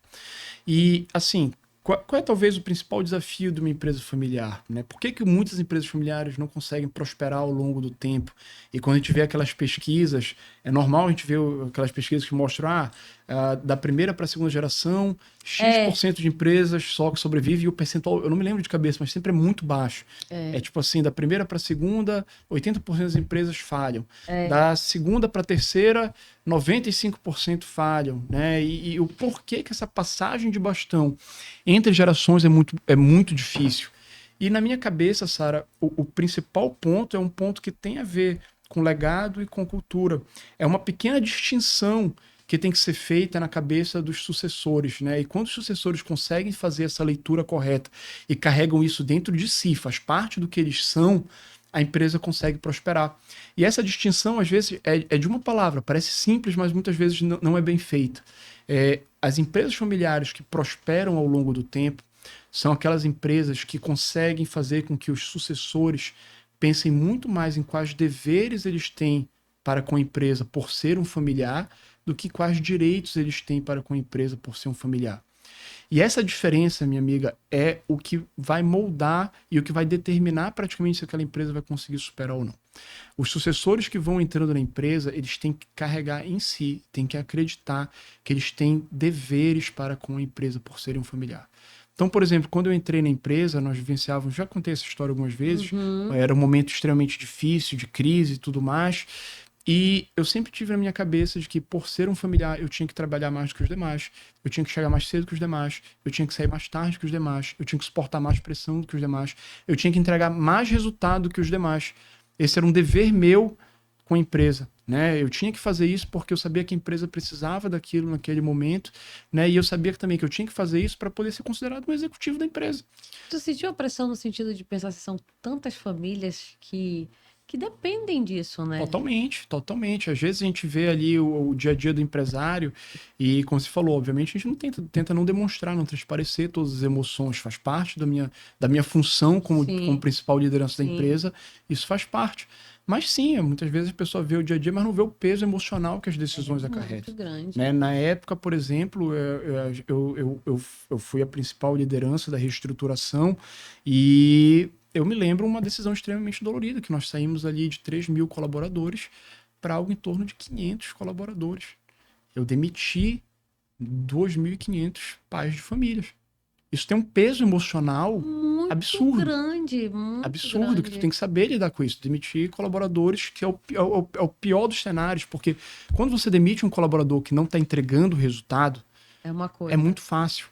E, assim, qual é talvez o principal desafio de uma empresa familiar? Né? Por que muitas empresas familiares não conseguem prosperar ao longo do tempo? E quando a gente vê aquelas pesquisas, é normal a gente ver aquelas pesquisas que mostram, da primeira para a segunda geração, É, X% de empresas só que sobrevive, e o percentual, eu não me lembro de cabeça, mas sempre é muito baixo. É é, tipo assim, da primeira para a segunda, 80% das empresas falham. é. Da segunda para a terceira, 95% falham, né? E o porquê que essa passagem de bastão entre gerações é muito difícil. E na minha cabeça, Sara, o principal ponto é um ponto que tem a ver com legado e com cultura. É uma pequena distinção que tem que ser feita na cabeça dos sucessores, né? E quando os sucessores conseguem fazer essa leitura correta e carregam isso dentro de si, faz parte do que eles são, a empresa consegue prosperar. E essa distinção, às vezes, é de uma palavra, parece simples, mas muitas vezes não é bem feita. As empresas familiares que prosperam ao longo do tempo são aquelas empresas que conseguem fazer com que os sucessores pensem muito mais em quais deveres eles têm para com a empresa por ser um familiar do que quais direitos eles têm para com a empresa por ser um familiar. E essa diferença, minha amiga, é o que vai moldar e o que vai determinar praticamente se aquela empresa vai conseguir superar ou não. Os sucessores que vão entrando na empresa, eles têm que carregar em si, têm que acreditar que eles têm deveres para com a empresa por serem um familiar. Então, por exemplo, quando eu entrei na empresa, nós vivenciávamos, já contei essa história algumas vezes, Uhum. era um momento extremamente difícil, de crise e tudo mais, e eu sempre tive na minha cabeça de que, por ser um familiar, eu tinha que trabalhar mais do que os demais, eu tinha que chegar mais cedo que os demais, eu tinha que sair mais tarde que os demais, eu tinha que suportar mais pressão do que os demais, eu tinha que entregar mais resultado do que os demais. Esse era um dever meu com a empresa. Né? Eu tinha que fazer isso porque eu sabia que a empresa precisava daquilo naquele momento, né? E eu sabia também que eu tinha que fazer isso para poder ser considerado um executivo da empresa. Tu sentiu a pressão no sentido de pensar se são tantas famílias que que dependem disso, né? Totalmente, totalmente. Às vezes a gente vê ali o dia a dia do empresário e, como você falou, obviamente a gente não tenta não demonstrar, não transparecer todas as emoções, faz parte da minha função como Sim, principal liderança da sim. empresa, isso faz parte. Mas sim, muitas vezes a pessoa vê o dia a dia, mas não vê o peso emocional que as decisões Muito acarretam. grande. Né? Na época, por exemplo, eu fui a principal liderança da reestruturação e eu me lembro uma decisão extremamente dolorida, que nós saímos ali de 3.000 colaboradores para algo em torno de 500 colaboradores. Eu demiti 2.500 pais de famílias. Isso tem um peso emocional Muito absurdo. grande, muito Absurdo, que tu grande. tem que saber lidar com isso. Demitir colaboradores, que é o pior dos cenários, porque quando você demite um colaborador que não está entregando o resultado, É uma é coisa. muito fácil.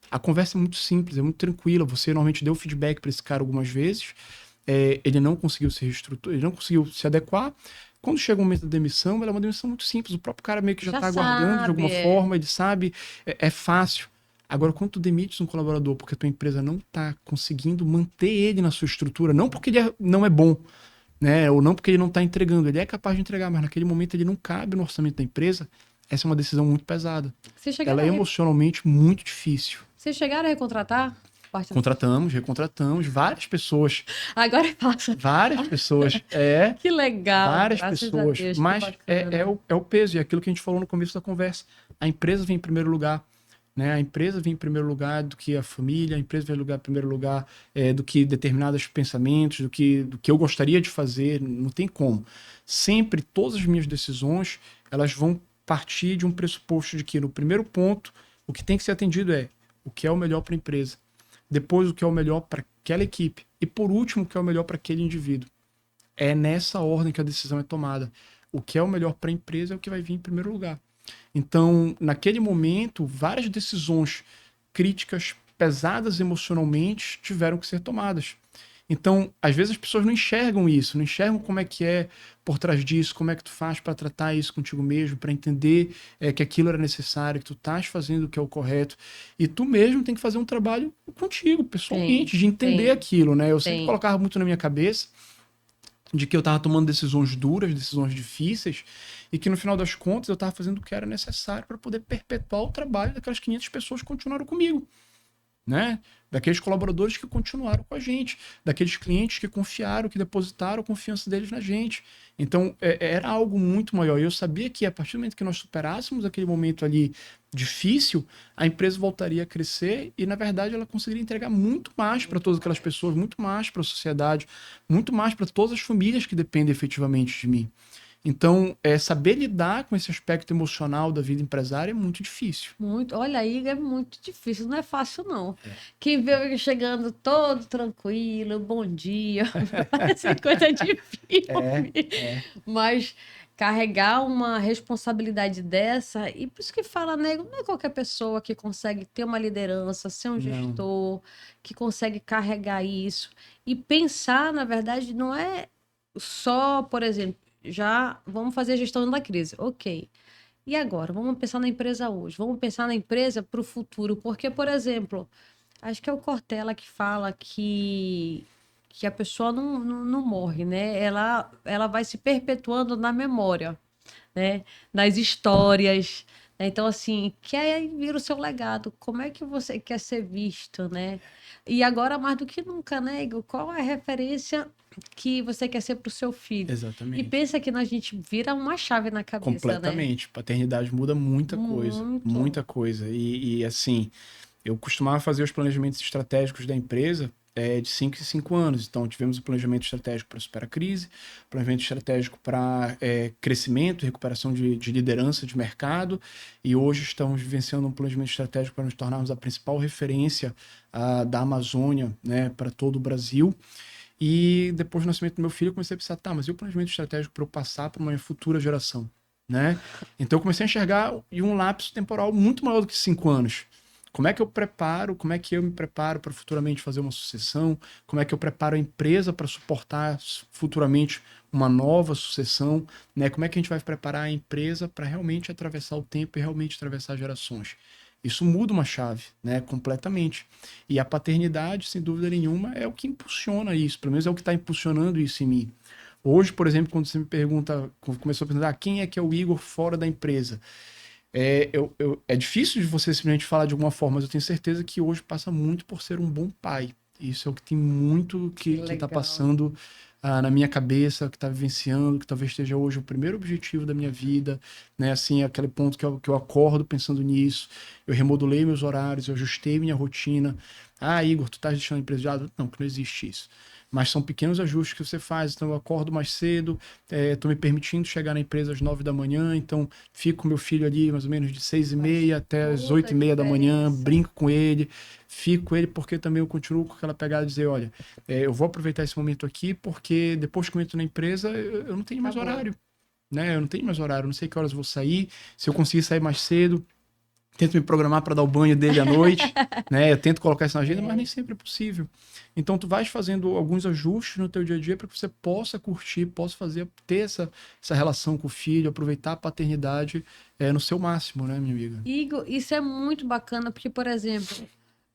A conversa é muito simples, é muito tranquila. Você normalmente deu feedback para esse cara algumas vezes, ele não conseguiu se reestruturar, ele não conseguiu se adequar. Quando chega o momento da demissão, ela é uma demissão muito simples. O próprio cara meio que já Já está aguardando de sabe, alguma forma, ele sabe, é fácil. Agora, quando tu demites um colaborador porque a tua empresa não está conseguindo manter ele na sua estrutura, não porque ele não é bom, né? Ou não porque ele não está entregando, ele é capaz de entregar, mas naquele momento ele não cabe no orçamento da empresa, essa é uma decisão muito pesada. Vocês Ela chegaram é a, emocionalmente muito difícil. vocês chegaram a recontratar? Parte do- Contratamos, recontratamos várias pessoas, Agora passa. várias pessoas, Que legal, várias graças a pessoas, Deus, que mas bacana. é o peso, e aquilo que a gente falou no começo da conversa. A empresa vem em primeiro lugar, né? A empresa vem em primeiro lugar do que a família, a empresa vem em primeiro lugar do que determinados pensamentos, do que eu gostaria de fazer, não tem como. Sempre, todas as minhas decisões, elas vão partir de um pressuposto de que, no primeiro ponto, o que tem que ser atendido é o que é o melhor para a empresa, depois o que é o melhor para aquela equipe e, por último, o que é o melhor para aquele indivíduo. É nessa ordem que a decisão é tomada. O que é o melhor para a empresa é o que vai vir em primeiro lugar. Então, naquele momento, várias decisões críticas, pesadas emocionalmente, tiveram que ser tomadas. Então, às vezes as pessoas não enxergam isso, não enxergam como é que é por trás disso, como é que tu faz para tratar isso contigo mesmo, para entender que aquilo era necessário, que tu estás fazendo o que é o correto. E tu mesmo tem que fazer um trabalho contigo, Tem, pessoalmente, de entender tem, aquilo, né? Eu sempre tem. colocava muito na minha cabeça de que eu estava tomando decisões duras, decisões difíceis, e que no final das contas eu estava fazendo o que era necessário para poder perpetuar o trabalho daquelas 500 pessoas que continuaram comigo, né? Daqueles colaboradores que continuaram com a gente, daqueles clientes que confiaram, que depositaram a confiança deles na gente. Então, era algo muito maior. E eu sabia que a partir do momento que nós superássemos aquele momento ali difícil, a empresa voltaria a crescer e, na verdade, ela conseguiria entregar muito mais para todas aquelas pessoas, muito mais para a sociedade, muito mais para todas as famílias que dependem efetivamente de mim. Então, saber lidar com esse aspecto emocional da vida empresária é muito difícil. Muito, olha aí, é muito difícil, não é fácil não. Quem vê eu chegando todo tranquilo, bom dia, parece coisa de É, filme. é. Mas carregar uma responsabilidade dessa, e por isso que fala, nego, não é qualquer pessoa que consegue ter uma liderança, ser um Não. gestor, que consegue carregar isso. E pensar, na verdade, não é só, por exemplo, já vamos fazer a gestão da crise. Ok. E agora? Vamos pensar na empresa hoje. Vamos pensar na empresa para o futuro. Porque, por exemplo, acho que é o Cortella que fala que a pessoa não morre, né? Ela vai se perpetuando na memória, né? Nas histórias. Né? Então, assim, que aí vira o seu legado. Como é que você quer ser visto, né? E agora, mais do que nunca, né, Igor? Qual é a referência que você quer ser para o seu filho? E Exatamente. pensa que a gente vira uma chave na cabeça, né? Completamente. Paternidade muda muita coisa. Muito. Muita coisa. E assim, eu costumava fazer os planejamentos estratégicos da empresa de 5 em 5 anos. Então, tivemos o planejamento estratégico para superar a crise, planejamento estratégico para crescimento, recuperação de liderança de mercado, e hoje estamos vivenciando um planejamento estratégico para nos tornarmos a principal referência da Amazônia, né, para todo o Brasil. E depois do nascimento do meu filho, eu comecei a pensar, tá, mas e o planejamento estratégico para eu passar para uma futura geração, né? Então eu comecei a enxergar em um lapso temporal muito maior do que 5 anos. Como é que eu preparo, como é que eu me preparo para futuramente fazer uma sucessão? Como é que eu preparo a empresa para suportar futuramente uma nova sucessão? Né? Como é que a gente vai preparar a empresa para realmente atravessar o tempo e realmente atravessar gerações? Isso muda uma chave, né? Completamente. E a paternidade, sem dúvida nenhuma, é o que impulsiona isso. Pelo menos é o que está impulsionando isso em mim. Hoje, por exemplo, quando você me pergunta, quando começou a perguntar quem é que é o Igor fora da empresa, é difícil de você simplesmente falar de alguma forma, mas eu tenho certeza que hoje passa muito por ser um bom pai. Isso é o que tem muito que tá Legal. passando na minha cabeça, que tá vivenciando, que talvez esteja hoje o primeiro objetivo da minha vida, né? Assim, aquele ponto que eu acordo pensando nisso, eu remodulei meus horários, eu ajustei minha rotina. Ah, Igor, tu tá deixando a empresa de lado? Não, que não existe isso. Mas são pequenos ajustes que você faz. Então, eu acordo mais cedo, tô me permitindo chegar na empresa às 9 da manhã, então fico com meu filho ali mais ou menos de 6h30 até as Toda a 8h30 da manhã, diferença. brinco com ele, fico com ele, porque também eu continuo com aquela pegada de dizer, olha, eu vou aproveitar esse momento aqui, porque depois que eu entro na empresa, eu não tenho mais Acabou. horário, né? Eu não tenho mais horário, eu não sei que horas eu vou sair, se eu conseguir sair mais cedo, tento me programar para dar o banho dele à noite, né? Eu tento colocar isso na agenda, mas nem sempre é possível. Então tu vais fazendo alguns ajustes no teu dia a dia para que você possa curtir, possa ter essa relação com o filho, aproveitar a paternidade no seu máximo, né, minha amiga? Igor, isso é muito bacana, porque, por exemplo,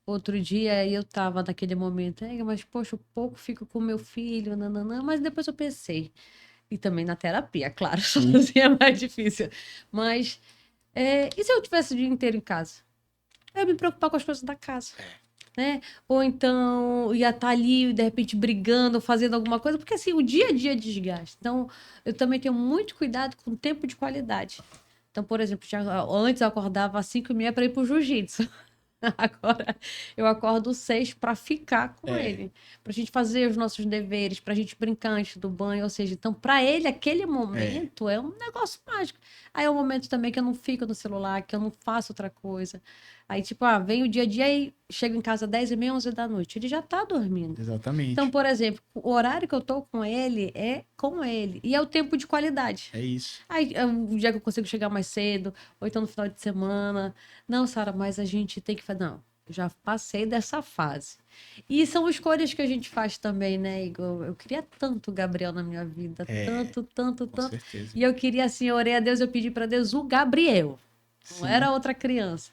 outro dia eu tava naquele momento, mas poxa, eu pouco fico com meu filho, nananã, mas depois eu pensei, e também na terapia, claro, Sim. sozinha é mais difícil, mas e se eu tivesse o dia inteiro em casa? Eu ia me preocupar com as coisas da casa, né? Ou então ia estar ali, de repente, brigando, fazendo alguma coisa, porque assim, o dia a dia desgasta. Então, eu também tenho muito cuidado com o tempo de qualidade. Então, por exemplo, antes eu acordava às 5h30 para ir para o jiu-jitsu. Agora eu acordo 6 para ficar com ele, para a gente fazer os nossos deveres, para a gente brincar antes do banho, ou seja, então para ele aquele momento é um negócio mágico. Aí é um momento também que eu não fico no celular, que eu não faço outra coisa. Aí tipo, vem o dia a dia e chego em casa 10h30, 11 da noite, ele já tá dormindo. Exatamente. Então, por exemplo, o horário que eu tô com ele é com ele. E é o tempo de qualidade. É isso. Aí é um dia que eu consigo chegar mais cedo, ou então no final de semana. Não, Sara, mas a gente tem que fazer. Não, eu já passei dessa fase. E são escolhas que a gente faz também, né, Igor? Eu queria tanto o Gabriel na minha vida. Tanto, tanto, Com tanto. certeza. E eu queria, assim, eu orei a Deus, eu pedi para Deus o Gabriel. Não Sim. era outra criança.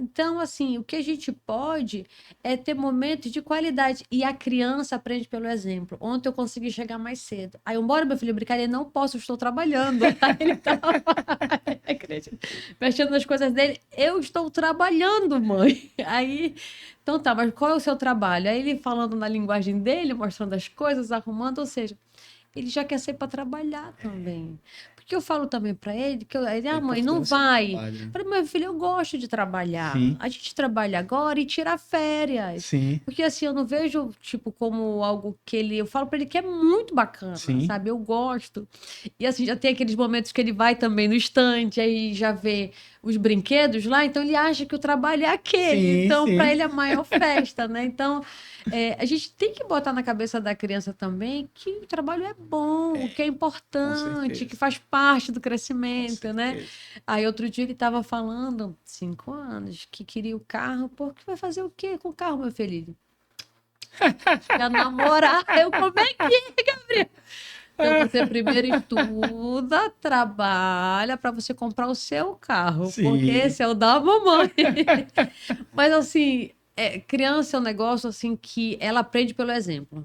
Então, assim, o que a gente pode é ter momentos de qualidade. E a criança aprende pelo exemplo. Ontem eu consegui chegar mais cedo. Aí, embora meu filho brincar, ele não posso, eu estou trabalhando. Aí ele tava mexendo nas coisas dele. Eu estou trabalhando, mãe. Aí, então tá, mas qual é o seu trabalho? Aí ele falando na linguagem dele, mostrando as coisas, arrumando, ou seja, ele já quer sair para trabalhar também. Porque eu falo também para ele que mãe, não vai. Trabalho. Falei, meu filho, eu gosto de trabalhar. Sim. A gente trabalha agora e tira férias. Sim. Porque assim, eu não vejo, tipo, como algo que ele. Eu falo para ele que é muito bacana, Sim. sabe? Eu gosto. E assim, já tem aqueles momentos que ele vai também no estande, aí já vê os brinquedos lá, então ele acha que o trabalho é aquele. Sim, então, sim. para ele é a maior festa, né? Então, a gente tem que botar na cabeça da criança também que o trabalho é bom, que é importante, certeza. que faz parte do crescimento, Com né? certeza. Aí outro dia ele estava falando, 5 anos, que queria o carro, porque vai fazer o quê com o carro, meu filho? Quer namorar? Eu, como é que é, Gabriel? Então você primeiro estuda, trabalha para você comprar o seu carro, Sim. porque esse é o da mamãe. Mas assim, criança é um negócio assim que ela aprende pelo exemplo.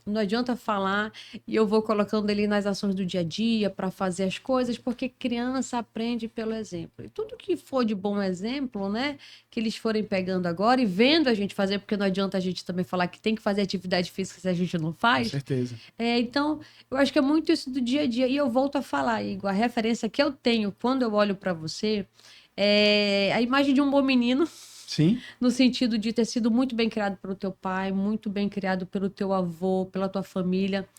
Não adianta falar e eu vou colocando ele nas ações do dia a dia para fazer as coisas, porque criança aprende pelo exemplo. E tudo que for de bom exemplo, né, que eles forem pegando agora e vendo a gente fazer, porque não adianta a gente também falar que tem que fazer atividade física se a gente não Com faz. certeza. Então, eu acho que é muito isso do dia a dia. E eu volto a falar, Igor, a referência que eu tenho quando eu olho para você é a imagem de um bom menino. Sim. No sentido de ter sido muito bem criado pelo teu pai, muito bem criado pelo teu avô, pela tua família.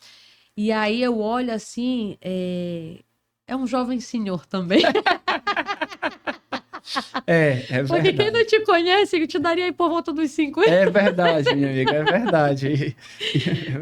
E aí eu olho assim, é um jovem senhor também. É Porque quem verdade. não te conhece, eu te daria aí por volta dos 50. É verdade, minha amiga, é verdade.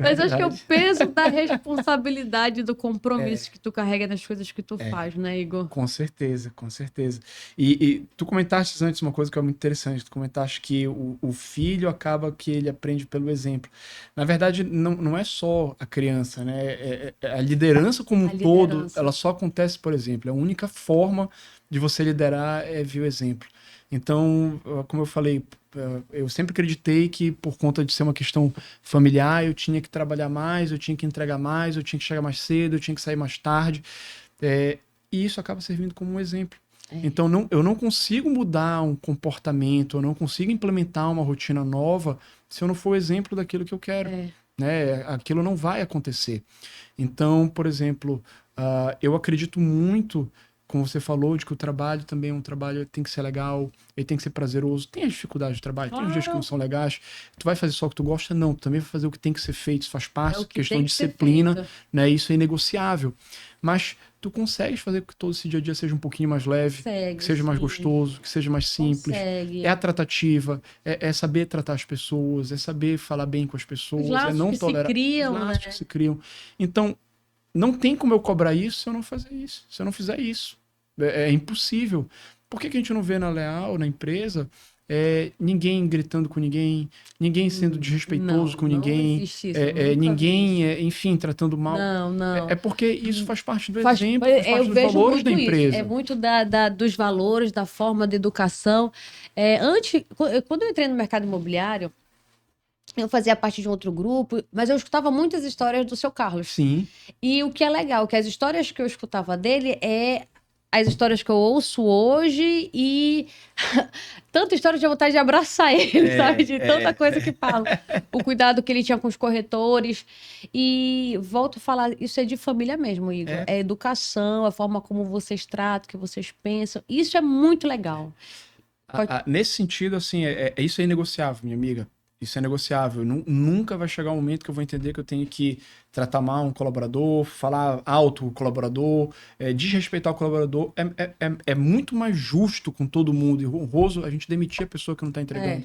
Mas acho que é o peso da responsabilidade, do compromisso que tu carrega nas coisas que tu faz, né, Igor? Com certeza, com certeza. E tu comentaste antes uma coisa que é muito interessante. Tu comentaste que o filho acaba que ele aprende pelo exemplo. Na verdade, não é só a criança, né? A liderança como um todo, ela só acontece por exemplo. É a única forma de você liderar é via o exemplo. Então, como eu falei, eu sempre acreditei que por conta de ser uma questão familiar, eu tinha que trabalhar mais, eu tinha que entregar mais, eu tinha que chegar mais cedo, eu tinha que sair mais tarde. E isso acaba servindo como um exemplo. Então, eu não consigo mudar um comportamento, eu não consigo implementar uma rotina nova se eu não for exemplo daquilo que eu quero. Né? Aquilo não vai acontecer. Então, por exemplo, eu acredito muito, como você falou, de que o trabalho também é um trabalho, tem que ser legal, ele tem que ser prazeroso. Tem as dificuldades do trabalho, tem os dias que não são legais. Tu vai fazer só o que tu gosta? Não, tu também vai fazer o que tem que ser feito, isso faz parte, questão de disciplina, né? Isso é inegociável. Mas tu consegues fazer com que todo esse dia a dia seja um pouquinho mais leve, que seja mais gostoso, que seja mais simples. É a tratativa, é saber tratar as pessoas, é saber falar bem com as pessoas, é não tolerar os laços que se criam. Então, não tem como eu cobrar isso se eu não fazer isso, se eu não fizer isso. É impossível. Por que a gente não vê na Leal, na empresa, ninguém gritando com ninguém, ninguém sendo desrespeitoso com ninguém, não existe isso, ninguém, enfim, tratando mal? Não. É porque isso faz parte do exemplo, faz parte dos valores da empresa. É muito dos valores, da forma de educação. Quando eu entrei no mercado imobiliário, eu fazia parte de um outro grupo, mas eu escutava muitas histórias do seu Carlos. Sim. E o que é legal, que as histórias que eu escutava dele as histórias que eu ouço hoje e tanta história de vontade de abraçar ele, sabe? De tanta coisa que fala. O cuidado que ele tinha com os corretores. E volto a falar, isso é de família mesmo, Igor. É educação, a forma como vocês tratam, o que vocês pensam. Isso é muito legal. Nesse sentido, assim, isso é inegociável, minha amiga. Isso é negociável. Nunca vai chegar um momento que eu vou entender que eu tenho que tratar mal um colaborador, falar alto o colaborador, desrespeitar o colaborador. É muito mais justo com todo mundo e honroso a gente demitir a pessoa que não está entregando.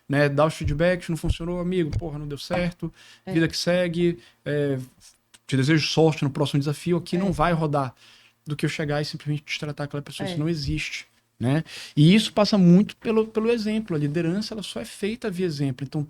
Né? Dar os feedbacks, não funcionou, amigo, porra, não deu certo, vida que segue, te desejo sorte no próximo desafio, aqui não vai rodar. Do que eu chegar e simplesmente destratar aquela pessoa. Isso não existe. Né? E isso passa muito pelo exemplo. A liderança ela só é feita via exemplo. Então,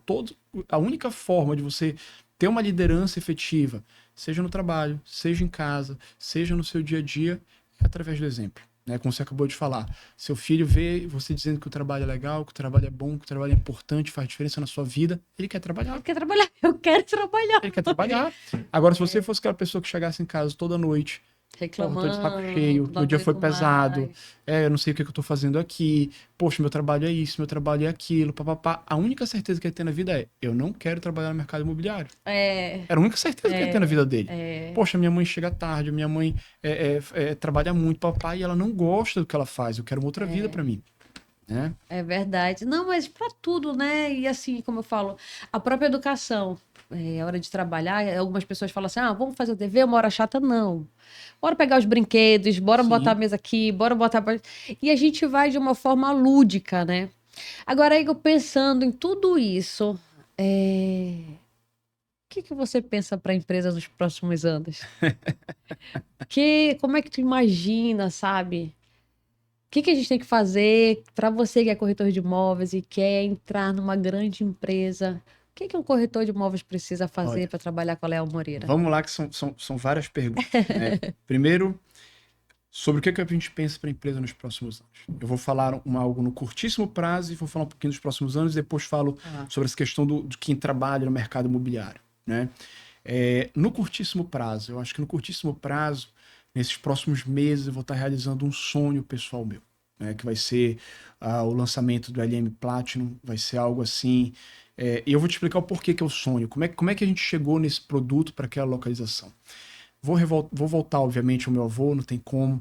a única forma de você ter uma liderança efetiva, seja no trabalho, seja em casa, seja no seu dia a dia, é através do exemplo. Né? Como você acabou de falar. Seu filho vê você dizendo que o trabalho é legal, que o trabalho é bom, que o trabalho é importante, faz diferença na sua vida. Ele quer trabalhar. Ele quer trabalhar. Eu quero trabalhar. Ele quer trabalhar. Agora, se você fosse aquela pessoa que chegasse em casa toda noite, reclamando, tô de saco cheio, meu dia foi pesado, eu não sei o que eu tô fazendo aqui, poxa, meu trabalho é isso, meu trabalho é aquilo, papapá. A única certeza que ele tem na vida eu não quero trabalhar no mercado imobiliário. Era a única certeza que ele tem na vida dele. Poxa, minha mãe chega tarde, minha mãe trabalha muito, papá, e ela não gosta do que ela faz, eu quero uma outra vida pra mim. É verdade. Não, mas para tudo, né? E assim, como eu falo, a própria educação. É hora de trabalhar. Algumas pessoas falam assim: vamos fazer o dever, uma hora chata. Não. Bora pegar os brinquedos, bora botar a mesa aqui, bora botar. E a gente vai de uma forma lúdica, né? Agora, Igor, pensando em tudo isso, o que você pensa para a empresa nos próximos anos? Como é que tu imagina, sabe? O que a gente tem que fazer para você que é corretor de imóveis e quer entrar numa grande empresa? O que um corretor de imóveis precisa fazer para trabalhar com a Leal Moreira? Vamos lá, que são várias perguntas. Né? Primeiro, sobre o que a gente pensa para a empresa nos próximos anos. Eu vou falar algo no curtíssimo prazo e vou falar um pouquinho dos próximos anos e depois falo sobre essa questão de quem trabalha no mercado imobiliário. Né? No curtíssimo prazo, eu acho que no curtíssimo prazo, nesses próximos meses, eu vou estar realizando um sonho pessoal meu, né? Que vai ser o lançamento do LM Platinum, vai ser algo assim. E eu vou te explicar o porquê que é o sonho, como é que a gente chegou nesse produto para aquela localização. Vou voltar, obviamente, ao meu avô, não tem como.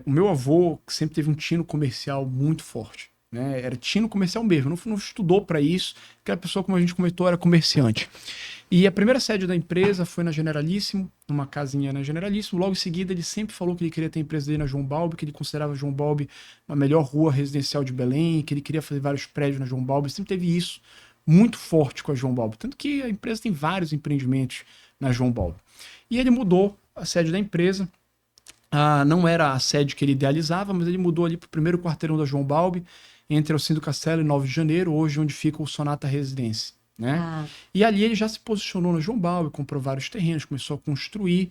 O meu avô sempre teve um tino comercial muito forte. Né? Era tino comercial mesmo, não estudou para isso, porque a pessoa, como a gente comentou, era comerciante. E a primeira sede da empresa foi na Generalíssimo, numa casinha na Generalíssimo. Logo em seguida, ele sempre falou que ele queria ter a empresa dele na João Balbi, que ele considerava João Balbi a melhor rua residencial de Belém, que ele queria fazer vários prédios na João Balbi. Sempre teve isso muito forte com a João Balbi. Tanto que a empresa tem vários empreendimentos na João Balbi. E ele mudou a sede da empresa. Não era a sede que ele idealizava, mas ele mudou ali para o primeiro quarteirão da João Balbi, entre Alcindo Castelo e 9 de Janeiro, hoje onde fica o Sonata Residência. Né? E ali ele já se posicionou na João Balbi, comprou vários terrenos, começou a construir.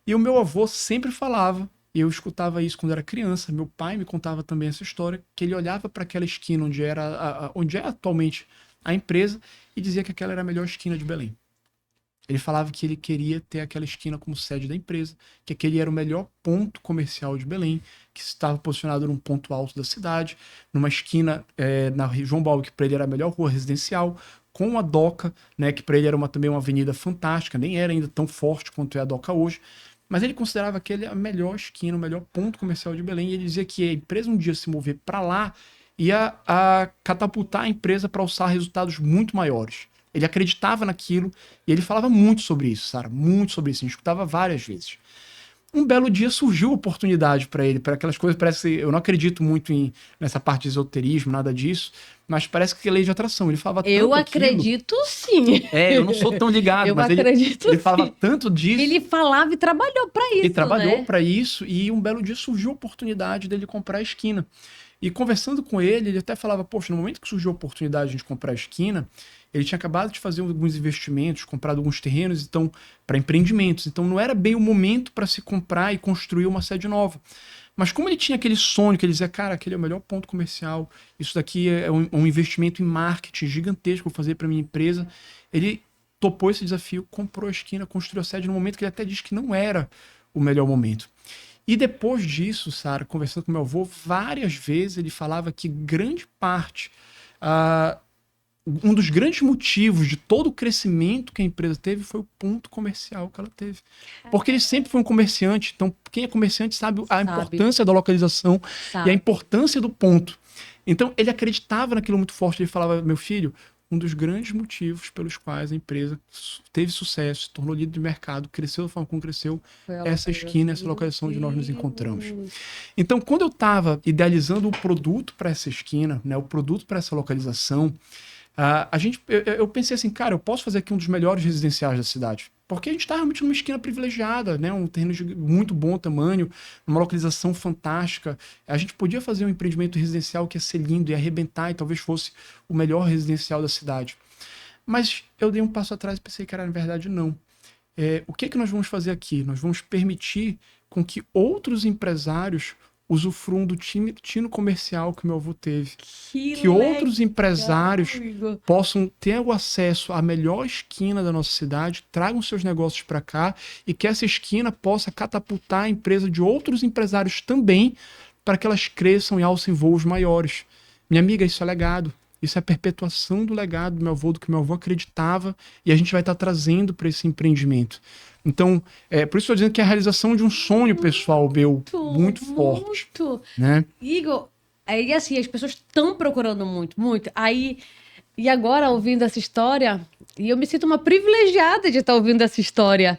E o meu avô sempre falava E eu escutava isso quando era criança. Meu pai me contava também essa história, que ele olhava para aquela esquina onde onde é atualmente a empresa e dizia que aquela era a melhor esquina de Belém. Ele falava que ele queria ter aquela esquina como sede da empresa, que aquele era o melhor ponto comercial de Belém, que estava posicionado num ponto alto da cidade, numa esquina na João Balbo, que para ele era a melhor rua residencial, com a Doca, né, que para ele era também uma avenida fantástica, nem era ainda tão forte quanto é a Doca hoje, mas ele considerava aquele a melhor esquina, o melhor ponto comercial de Belém, e ele dizia que a empresa um dia se mover para lá ia catapultar a empresa para alçar resultados muito maiores. Ele acreditava naquilo e ele falava muito sobre isso, Sara, muito sobre isso. A gente escutava várias vezes. Um belo dia surgiu oportunidade para ele, para aquelas coisas, parece, eu não acredito muito nessa parte de esoterismo, nada disso, mas parece que é lei de atração. Ele falava Eu tanto acredito sim. eu não sou tão ligado, Eu mas acredito ele falava sim. tanto disso. Ele falava e trabalhou para isso, Ele trabalhou né? para isso e um belo dia surgiu a oportunidade dele comprar a esquina. E conversando com ele, ele até falava, poxa, no momento que surgiu a oportunidade de a gente comprar a esquina, ele tinha acabado de fazer alguns investimentos, comprado alguns terrenos então para empreendimentos. Então não era bem o momento para se comprar e construir uma sede nova. Mas como ele tinha aquele sonho que ele dizia, cara, aquele é o melhor ponto comercial, isso daqui é um investimento em marketing gigantesco que eu vou fazer para minha empresa, ele topou esse desafio, comprou a esquina, construiu a sede no momento que ele até disse que não era o melhor momento. E depois disso, Sara, conversando com meu avô, várias vezes ele falava que grande parte, um dos grandes motivos de todo o crescimento que a empresa teve foi o ponto comercial que ela teve. Porque ele sempre foi um comerciante, então quem é comerciante sabe a importância da localização e a importância do ponto. Então ele acreditava naquilo muito forte, ele falava, meu filho, um dos grandes motivos pelos quais a empresa teve sucesso, se tornou líder de mercado, cresceu da forma como cresceu, essa esquina, essa localização onde nós nos encontramos. Então, quando eu estava idealizando o produto para essa esquina, né, o produto para essa localização, eu pensei assim, cara, eu posso fazer aqui um dos melhores residenciais da cidade. Porque a gente está realmente numa esquina privilegiada, né? Um terreno de muito bom tamanho, uma localização fantástica. A gente podia fazer um empreendimento residencial que ia ser lindo, ia arrebentar e talvez fosse o melhor residencial da cidade. Mas eu dei um passo atrás e pensei, cara, na verdade não. O que é que nós vamos fazer aqui? Nós vamos permitir com que outros empresários usufruam do tino comercial que meu avô teve. Que outros empresários possam ter o acesso à melhor esquina da nossa cidade, tragam seus negócios para cá e que essa esquina possa catapultar a empresa de outros empresários também para que elas cresçam e alcem voos maiores. Minha amiga, isso é legado. Isso é a perpetuação do legado do meu avô, do que meu avô acreditava e a gente vai estar trazendo para esse empreendimento. Então, por isso estou dizendo que é a realização de um sonho pessoal meu muito forte. Né? Igor, aí assim, as pessoas estão procurando muito, muito. Aí, e agora, ouvindo essa história, e eu me sinto uma privilegiada de estar ouvindo essa história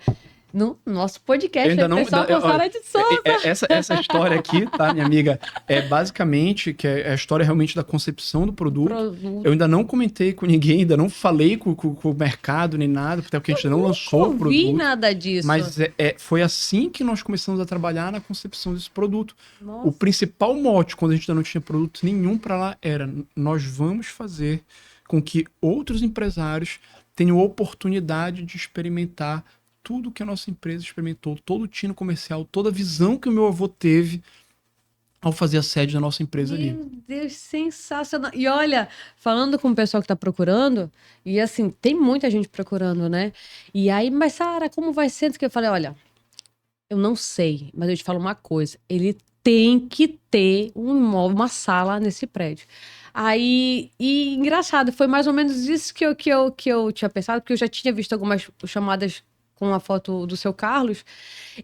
no nosso podcast. Ainda não, pessoal com Sara de Souza. Essa história aqui, tá, minha amiga? É basicamente que é a história realmente da concepção do produto. Eu ainda não comentei com ninguém, ainda não falei com o mercado nem nada, até porque a gente ainda não lançou o produto. Eu não vi nada disso. Mas foi assim que nós começamos a trabalhar na concepção desse produto. Nossa. O principal mote, quando a gente ainda não tinha produto nenhum para lá, era nós vamos fazer com que outros empresários tenham oportunidade de experimentar tudo que a nossa empresa experimentou, todo o tino comercial, toda a visão que o meu avô teve ao fazer a sede da nossa empresa ali. Meu Deus, sensacional. E olha, falando com o pessoal que tá procurando, e assim, tem muita gente procurando, né? E aí, mas Sara, como vai ser? Que eu falei, olha, eu não sei, mas eu te falo uma coisa, ele tem que ter uma sala nesse prédio. Aí, e engraçado, foi mais ou menos isso que eu tinha pensado, porque eu já tinha visto algumas chamadas com a foto do seu Carlos,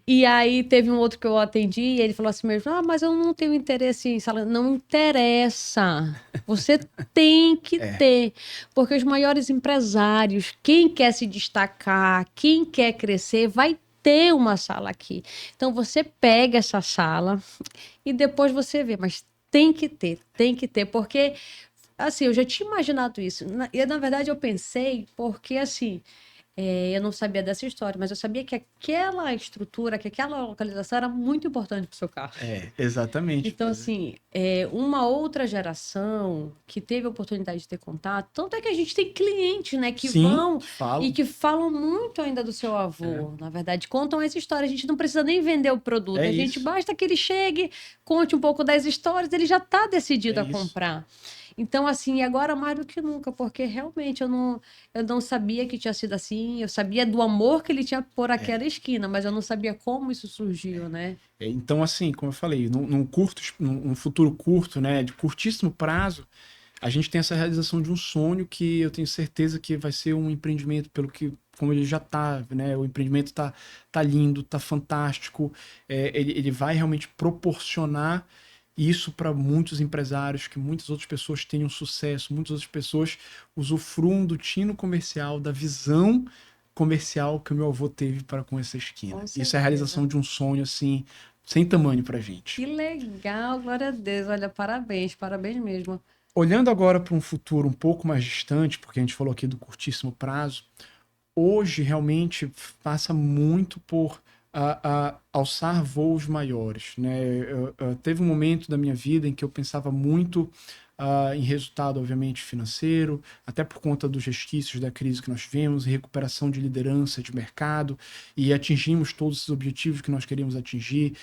e aí teve um outro que eu atendi, e ele falou assim mesmo, mas eu não tenho interesse em sala. Não interessa, você tem que ter, porque os maiores empresários, quem quer se destacar, quem quer crescer, vai ter uma sala aqui. Então você pega essa sala e depois você vê, mas tem que ter, porque assim, eu já tinha imaginado isso, e na verdade eu pensei, porque assim, Eu não sabia dessa história, mas eu sabia que aquela estrutura, que aquela localização era muito importante para o seu carro. Exatamente. Então, assim, uma outra geração que teve a oportunidade de ter contato, tanto é que a gente tem clientes, né, que Sim, vão que falam. e que falam muito ainda do seu avô. Na verdade, contam essa história. A gente não precisa nem vender o produto. É A gente isso. basta que ele chegue, conte um pouco das histórias, ele já está decidido É a isso. comprar. Então, assim, agora mais do que nunca, porque realmente eu não sabia que tinha sido assim. Eu sabia do amor que ele tinha por aquela esquina, mas eu não sabia como isso surgiu, né? Então, assim, como eu falei, num futuro curto, né, de curtíssimo prazo, a gente tem essa realização de um sonho que eu tenho certeza que vai ser um empreendimento pelo que, como ele já tá, né, o empreendimento tá lindo, tá fantástico, ele vai realmente proporcionar isso para muitos empresários, que muitas outras pessoas tenham sucesso, muitas outras pessoas usufruam do tino comercial, da visão comercial que o meu avô teve para com essa esquina. Com Isso é a certeza. realização de um sonho, assim, sem tamanho pra gente. Que legal, glória a Deus. Olha, parabéns, parabéns mesmo. Olhando agora para um futuro um pouco mais distante, porque a gente falou aqui do curtíssimo prazo, hoje realmente passa muito por alçar voos maiores, né? Teve um momento da minha vida em que eu pensava muito em resultado, obviamente, financeiro, até por conta dos resquícios da crise que nós tivemos, recuperação de liderança de mercado, e atingimos todos os objetivos que nós queríamos atingir,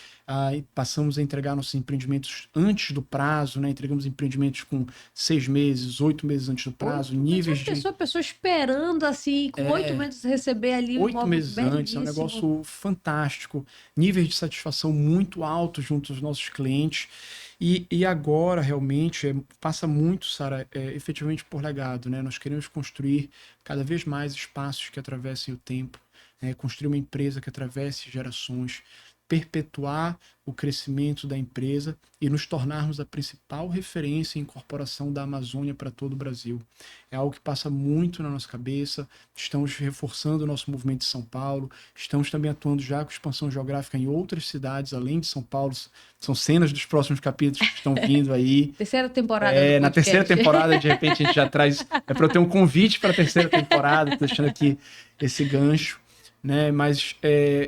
e passamos a entregar nossos empreendimentos antes do prazo, né? Entregamos empreendimentos com 6 meses, 8 meses antes do prazo, Mas já níveis de pensou a pessoa esperando assim, com 8 meses receber ali um oito imóvel meses antes, é um belíssimo? negócio fantástico, níveis de satisfação muito altos junto aos nossos clientes. E agora, realmente, passa muito, Sara, efetivamente por legado, né? Nós queremos construir cada vez mais espaços que atravessem o tempo, né? Construir uma empresa que atravesse gerações, perpetuar o crescimento da empresa e nos tornarmos a principal referência em incorporação da Amazônia para todo o Brasil. É algo que passa muito na nossa cabeça. Estamos reforçando o nosso movimento de São Paulo, estamos também atuando já com expansão geográfica em outras cidades, além de São Paulo. São cenas dos próximos capítulos que estão vindo aí. Terceira temporada do Na terceira podcast. temporada, de repente, a gente já traz. É para eu ter um convite para a terceira temporada, tô deixando aqui esse gancho, né? Mas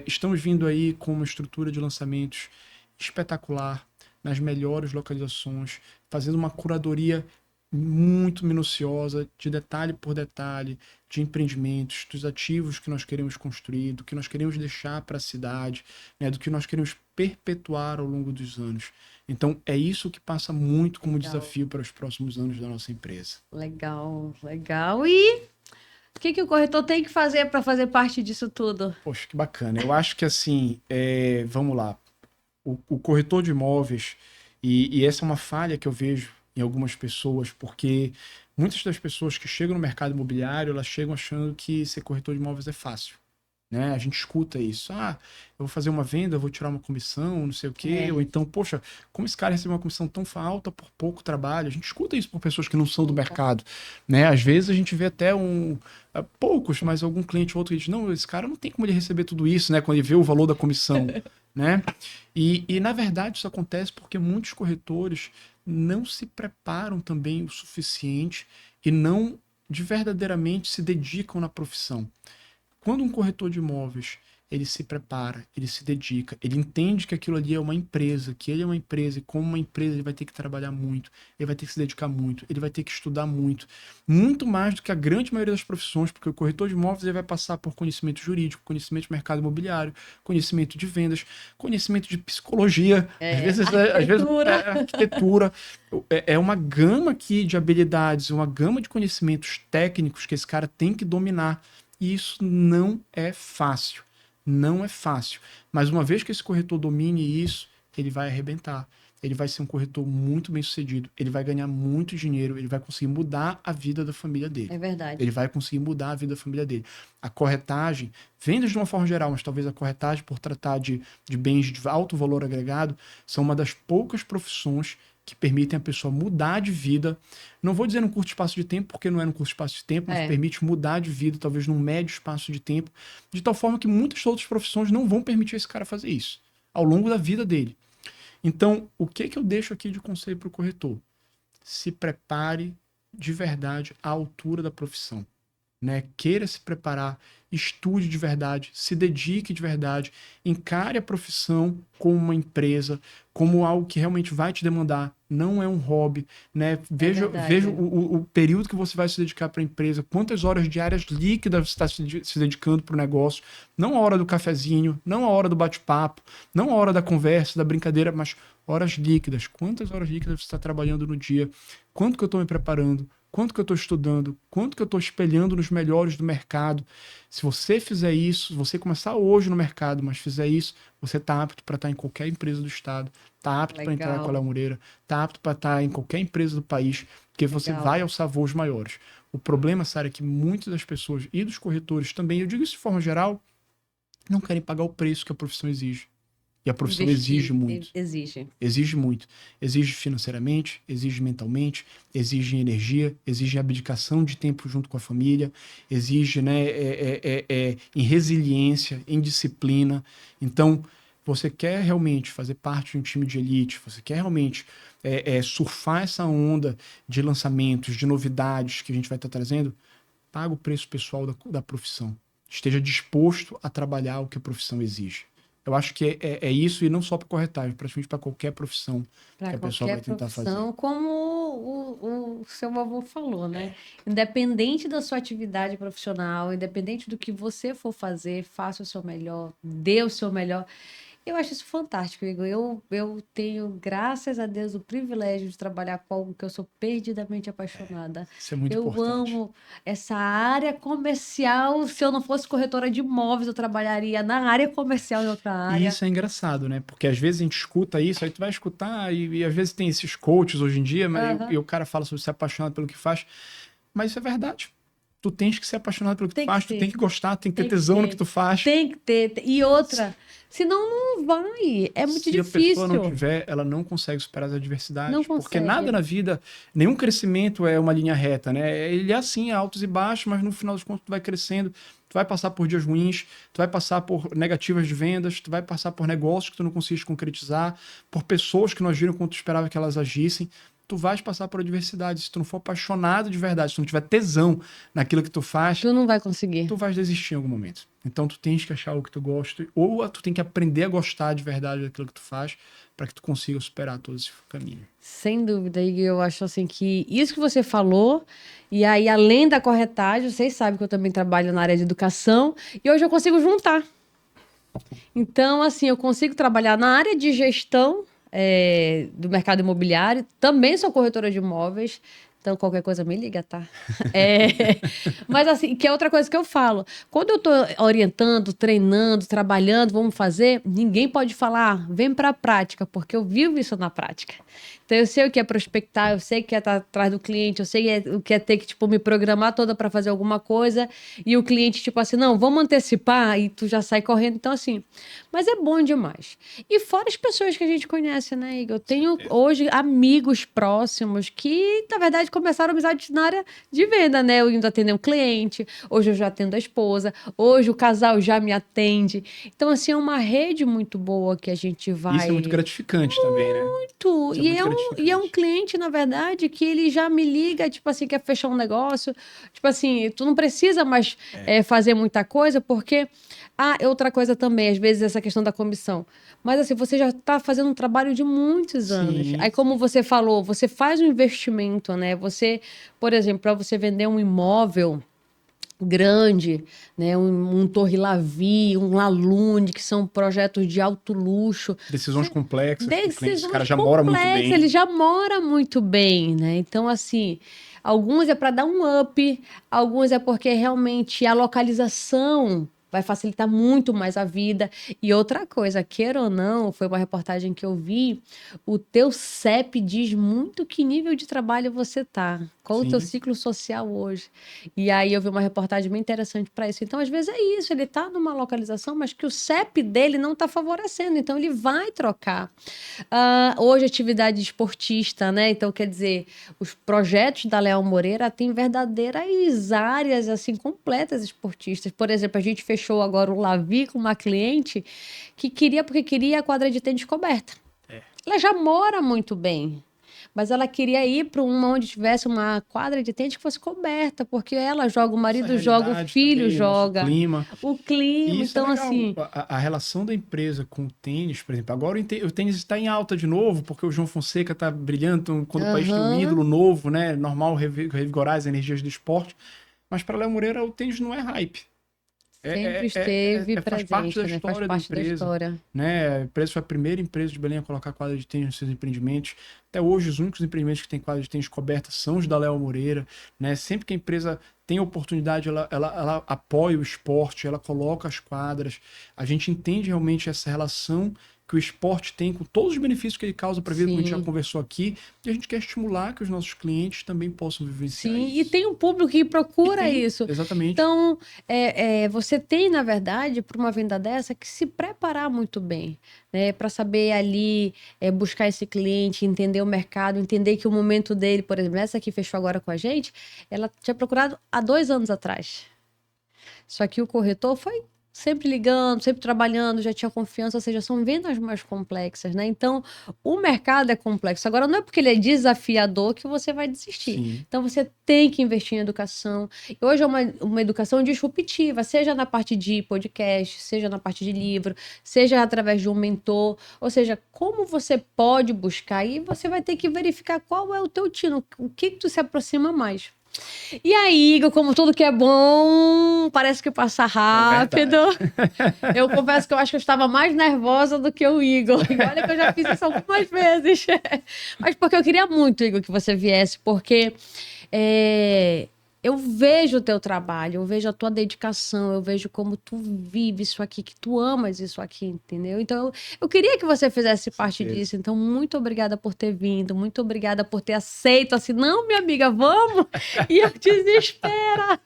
estamos vindo aí com uma estrutura de lançamentos espetacular, nas melhores localizações, fazendo uma curadoria muito minuciosa, de detalhe por detalhe, de empreendimentos, dos ativos que nós queremos construir, do que nós queremos deixar para a cidade, né, do que nós queremos perpetuar ao longo dos anos. Então, é isso que passa muito como Legal, desafio para os próximos anos da nossa empresa. legal, legal. E o que o corretor tem que fazer para fazer parte disso tudo? Poxa, que bacana. Eu acho que assim, vamos lá, o corretor de imóveis, e essa é uma falha que eu vejo em algumas pessoas, porque muitas das pessoas que chegam no mercado imobiliário, elas chegam achando que ser corretor de imóveis é fácil, né? A gente escuta isso. Ah, eu vou fazer uma venda, eu vou tirar uma comissão, não sei o quê. É, Ou então, poxa, como esse cara recebeu uma comissão tão alta por pouco trabalho? A gente escuta isso por pessoas que não são do escuta. mercado, né? Às vezes a gente vê até poucos, mas algum cliente ou outro que diz, não, esse cara não tem como ele receber tudo isso, né? Quando ele vê o valor da comissão, né? E na verdade isso acontece porque muitos corretores não se preparam também o suficiente e não de verdadeiramente se dedicam na profissão. Quando um corretor de imóveis ele se prepara, ele se dedica, ele entende que aquilo ali é uma empresa, que ele é uma empresa e como uma empresa ele vai ter que trabalhar muito, ele vai ter que se dedicar muito, ele vai ter que estudar muito, muito mais do que a grande maioria das profissões, porque o corretor de imóveis ele vai passar por conhecimento jurídico, conhecimento de mercado imobiliário, conhecimento de vendas, conhecimento de psicologia, às vezes Arquitetura. arquitetura, é uma gama aqui de habilidades, uma gama de conhecimentos técnicos que esse cara tem que dominar. E isso não é fácil. Não é fácil. Mas uma vez que esse corretor domine isso, ele vai arrebentar. Ele vai ser um corretor muito bem sucedido. Ele vai ganhar muito dinheiro. Ele vai conseguir mudar a vida da família dele. É verdade. Ele vai conseguir mudar a vida da família dele. A corretagem, vendas de uma forma geral, mas talvez a corretagem, por tratar de bens de alto valor agregado, são uma das poucas profissões que permitem a pessoa mudar de vida. Não vou dizer num curto espaço de tempo, porque não é num curto espaço de tempo, mas permite mudar de vida, talvez num médio espaço de tempo, de tal forma que muitas outras profissões não vão permitir esse cara fazer isso ao longo da vida dele. Então, o que eu deixo aqui de conselho para o corretor? Se prepare de verdade à altura da profissão. né? Queira se preparar, estude de verdade, se dedique de verdade, encare a profissão como uma empresa, como algo que realmente vai te demandar, não é um hobby, né? Veja o período que você vai se dedicar para a empresa, quantas horas diárias líquidas você está se dedicando para o negócio, não a hora do cafezinho, não a hora do bate-papo, não a hora da conversa, da brincadeira, mas horas líquidas. Quantas horas líquidas você está trabalhando no dia? Quanto que eu estou me preparando? Quanto que eu estou estudando? Quanto que eu estou espelhando nos melhores do mercado? Se você fizer isso, se você começar hoje no mercado, mas fizer isso, você está apto para estar em qualquer empresa do estado, está apto para entrar com a Léo Moreira, está apto para estar em qualquer empresa do país, porque você vai alçar voos maiores. O problema, Sara, é que muitas das pessoas e dos corretores também, eu digo isso de forma geral, não querem pagar o preço que a profissão exige. E a profissão exige muito. Exige muito. Exige financeiramente, exige mentalmente, exige energia, exige abdicação de tempo junto com a família, exige, né, em resiliência, em disciplina. Então, você quer realmente fazer parte de um time de elite, você quer realmente surfar essa onda de lançamentos, de novidades que a gente vai estar trazendo, paga o preço pessoal da profissão. Esteja disposto a trabalhar o que a profissão exige. Eu acho que é isso, e não só para corretagem, praticamente para qualquer profissão que a pessoa vai tentar fazer. Como o seu avô falou, né? Independente da sua atividade profissional, independente do que você for fazer, faça o seu melhor, dê o seu melhor. Eu acho isso fantástico, Igor. Eu tenho, graças a Deus, o privilégio de trabalhar com algo que eu sou perdidamente apaixonada. Isso é muito importante. Eu amo essa área comercial. Se eu não fosse corretora de imóveis, eu trabalharia na área comercial em outra área. E isso é engraçado, né? Porque às vezes a gente escuta isso, aí tu vai escutar, e às vezes tem esses coaches hoje em dia, mas e o cara fala sobre ser apaixonado pelo que faz. Mas isso é verdade. Tu tens que ser apaixonado pelo que tu faz, tu tem que gostar, tem que ter tesão no que tu faz. Tem que ter. E outra, senão não vai. É muito difícil. Se a pessoa não tiver, ela não consegue superar as adversidades. Não consegue. Porque nada na vida, nenhum crescimento é uma linha reta, né? Ele é assim, altos e baixos, mas no final dos contos tu vai crescendo, tu vai passar por dias ruins, tu vai passar por negativas de vendas, tu vai passar por negócios que tu não consegues concretizar, por pessoas que não agiram como tu esperava que elas agissem. Tu vais passar por adversidade. Se tu não for apaixonado de verdade, se tu não tiver tesão naquilo que tu faz, tu não vai conseguir. Tu vais desistir em algum momento. Então tu tens que achar o que tu gosta, ou tu tem que aprender a gostar de verdade daquilo que tu faz, para que tu consiga superar todo esse caminho. Sem dúvida, e eu acho assim que isso que você falou, e aí além da corretagem, vocês sabem que eu também trabalho na área de educação, e hoje eu consigo juntar. Então, assim, eu consigo trabalhar na área de gestão do mercado imobiliário, também sou corretora de imóveis, então qualquer coisa me liga, tá? Mas assim, que é outra coisa que eu falo, quando eu tô orientando, treinando, trabalhando, vamos fazer, ninguém pode falar, vem pra prática, porque eu vivo isso na prática. Então eu sei o que é prospectar, eu sei o que é estar atrás do cliente, eu sei o que é ter que, tipo, me programar toda para fazer alguma coisa, e o cliente, tipo assim, não, vamos antecipar, e tu já sai correndo. Então, assim, mas é bom demais. E fora as pessoas que a gente conhece, né, Igor? Eu tenho hoje amigos próximos que, na verdade, começaram amizade na área de venda, né? Eu indo atender um cliente, hoje eu já atendo a esposa, hoje o casal já me atende. Então, assim, é uma rede muito boa que a gente vai... Isso é muito gratificante também, né? Muito! E é um cliente, na verdade, que ele já me liga, tipo assim, quer fechar um negócio. Tipo assim, tu não precisa mais fazer muita coisa, porque... outra coisa também, às vezes, essa questão da comissão. Mas assim, você já está fazendo um trabalho de muitos anos. Sim. Aí, como você falou, você faz um investimento, né? Você, por exemplo, para você vender um imóvel grande, né, um Torre Lavi, um Lalune, que são projetos de alto luxo. Decisões complexas. O cara já mora muito bem. Ele já mora muito bem, né? Então, assim, alguns é para dar um up, alguns é porque realmente a localização vai facilitar muito mais a vida. E outra coisa, queira ou não, foi uma reportagem que eu vi, o teu CEP diz muito que nível de trabalho você tá, qual o teu ciclo social hoje. E aí eu vi uma reportagem bem interessante para isso. Então, às vezes é isso, ele tá numa localização, mas que o CEP dele não tá favorecendo, então ele vai trocar. Hoje, atividade esportista, né? Então, quer dizer, os projetos da Léo Moreira têm verdadeiras áreas, assim, completas esportistas. Por exemplo, a gente fechou agora o Lavi com uma cliente que queria, porque queria a quadra de tênis coberta. Ela já mora muito bem. mas ela queria ir para uma onde tivesse uma quadra de tênis que fosse coberta, porque ela joga, o marido joga, o filho também, o nosso joga, clima. o E clima. isso é Então, legal. assim, A relação da empresa com o tênis, por exemplo, agora o tênis está em alta de novo, porque o João Fonseca está brilhando, então, quando o país tem um aham, ídolo novo, né? É normal revigorar as energias do esporte. Mas para Léo Moreira, o tênis não é hype. sempre esteve Faz parte da presente, né? Faz história da parte da empresa. história. Né? A empresa foi a primeira empresa de Belém a colocar quadra de tênis nos seus empreendimentos. Até hoje, os únicos empreendimentos que têm quadra de tênis coberta são os da Léo Moreira. Né? Sempre que a empresa tem oportunidade, ela apoia o esporte, ela coloca as quadras. A gente entende realmente essa relação que o esporte tem com todos os benefícios que ele causa para a vida, como a gente já Sim. conversou aqui, e a gente quer estimular que os nossos clientes também possam vivenciar Sim, isso. e tem um público que procura isso. Exatamente. Então, você tem, na verdade, para uma venda dessa, que se preparar muito bem, né? Para saber ali buscar esse cliente, entender o mercado, entender que o momento dele, por exemplo, essa que fechou agora com a gente, ela tinha procurado há 2 anos atrás. Só que o corretor foi sempre ligando, sempre trabalhando, já tinha confiança, ou seja, são vendas mais complexas, né? Então, o mercado é complexo. Agora, não é porque ele é desafiador que você vai desistir. Sim. Então, você tem que investir em educação. E hoje é uma educação disruptiva, seja na parte de podcast, seja na parte de livro, seja através de um mentor, ou seja, como você pode buscar e você vai ter que verificar qual é o teu tino, o que tu se aproxima mais. E aí, Igor, como tudo que é bom, parece que passa rápido. Eu confesso que eu acho que eu estava mais nervosa do que o Igor. E olha que eu já fiz isso algumas vezes. Mas porque eu queria muito, Igor, que você viesse, porque eu vejo o teu trabalho, eu vejo a tua dedicação, eu vejo como tu vive isso aqui, que tu amas isso aqui, entendeu? Então, eu queria que você fizesse parte disso. Então, muito obrigada por ter vindo, muito obrigada por ter aceito, assim, não, minha amiga, vamos! E eu desespero.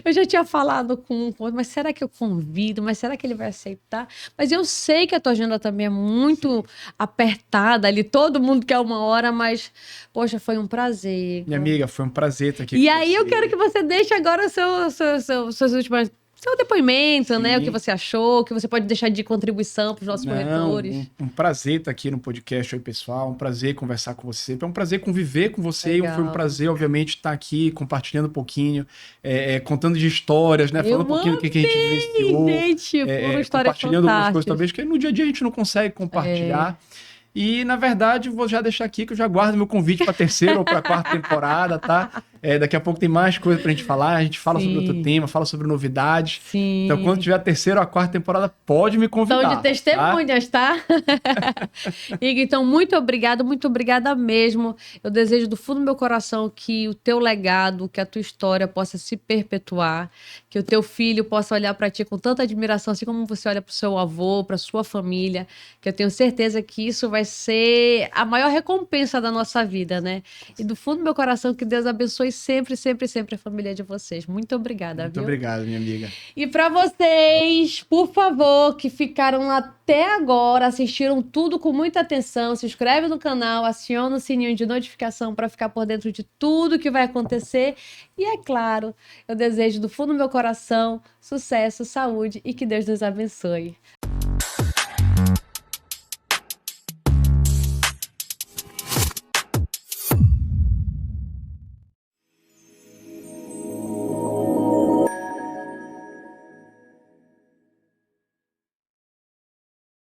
Eu já tinha falado com um, mas será que eu convido? Mas será que ele vai aceitar? Mas eu sei que a tua agenda também é muito apertada ali, todo mundo quer uma hora, mas, poxa, foi um prazer. Minha amiga, foi um prazer estar aqui E com aí você. eu quero que você deixe agora suas últimas. Seu depoimento, né? O que você achou, o que você pode deixar de contribuição para os nossos corretores. Um prazer estar aqui no podcast Oi Pessoal, um prazer conversar com você, é um prazer conviver com você, Legal. foi um prazer, obviamente, estar aqui compartilhando um pouquinho, contando de histórias, né? Falando um pouquinho do que a gente vivenciou, gente, foram histórias compartilhando algumas coisas fantásticas. talvez que no dia a dia a gente não consegue compartilhar. E, na verdade, vou já deixar aqui que eu já guardo meu convite para a terceira ou para a quarta temporada, tá? Daqui a pouco tem mais coisa para a gente falar. A gente fala sobre outro tema, fala sobre novidades. Sim. Então, quando tiver a terceira ou a quarta temporada, pode me convidar. Então, de testemunhas, tá? Igor, então, muito obrigada mesmo. Eu desejo do fundo do meu coração que o teu legado, que a tua história possa se perpetuar, que o teu filho possa olhar para ti com tanta admiração, assim como você olha para o seu avô, para sua família, que eu tenho certeza que isso vai ser a maior recompensa da nossa vida, né? E do fundo do meu coração, que Deus abençoe sempre, sempre, sempre a família de vocês. Muito obrigada, Muito viu? obrigado, minha amiga. E para vocês, por favor, que ficaram até agora, assistiram tudo com muita atenção, se inscreve no canal, aciona o sininho de notificação para ficar por dentro de tudo que vai acontecer. E é claro, eu desejo do fundo do meu coração sucesso, saúde e que Deus nos abençoe.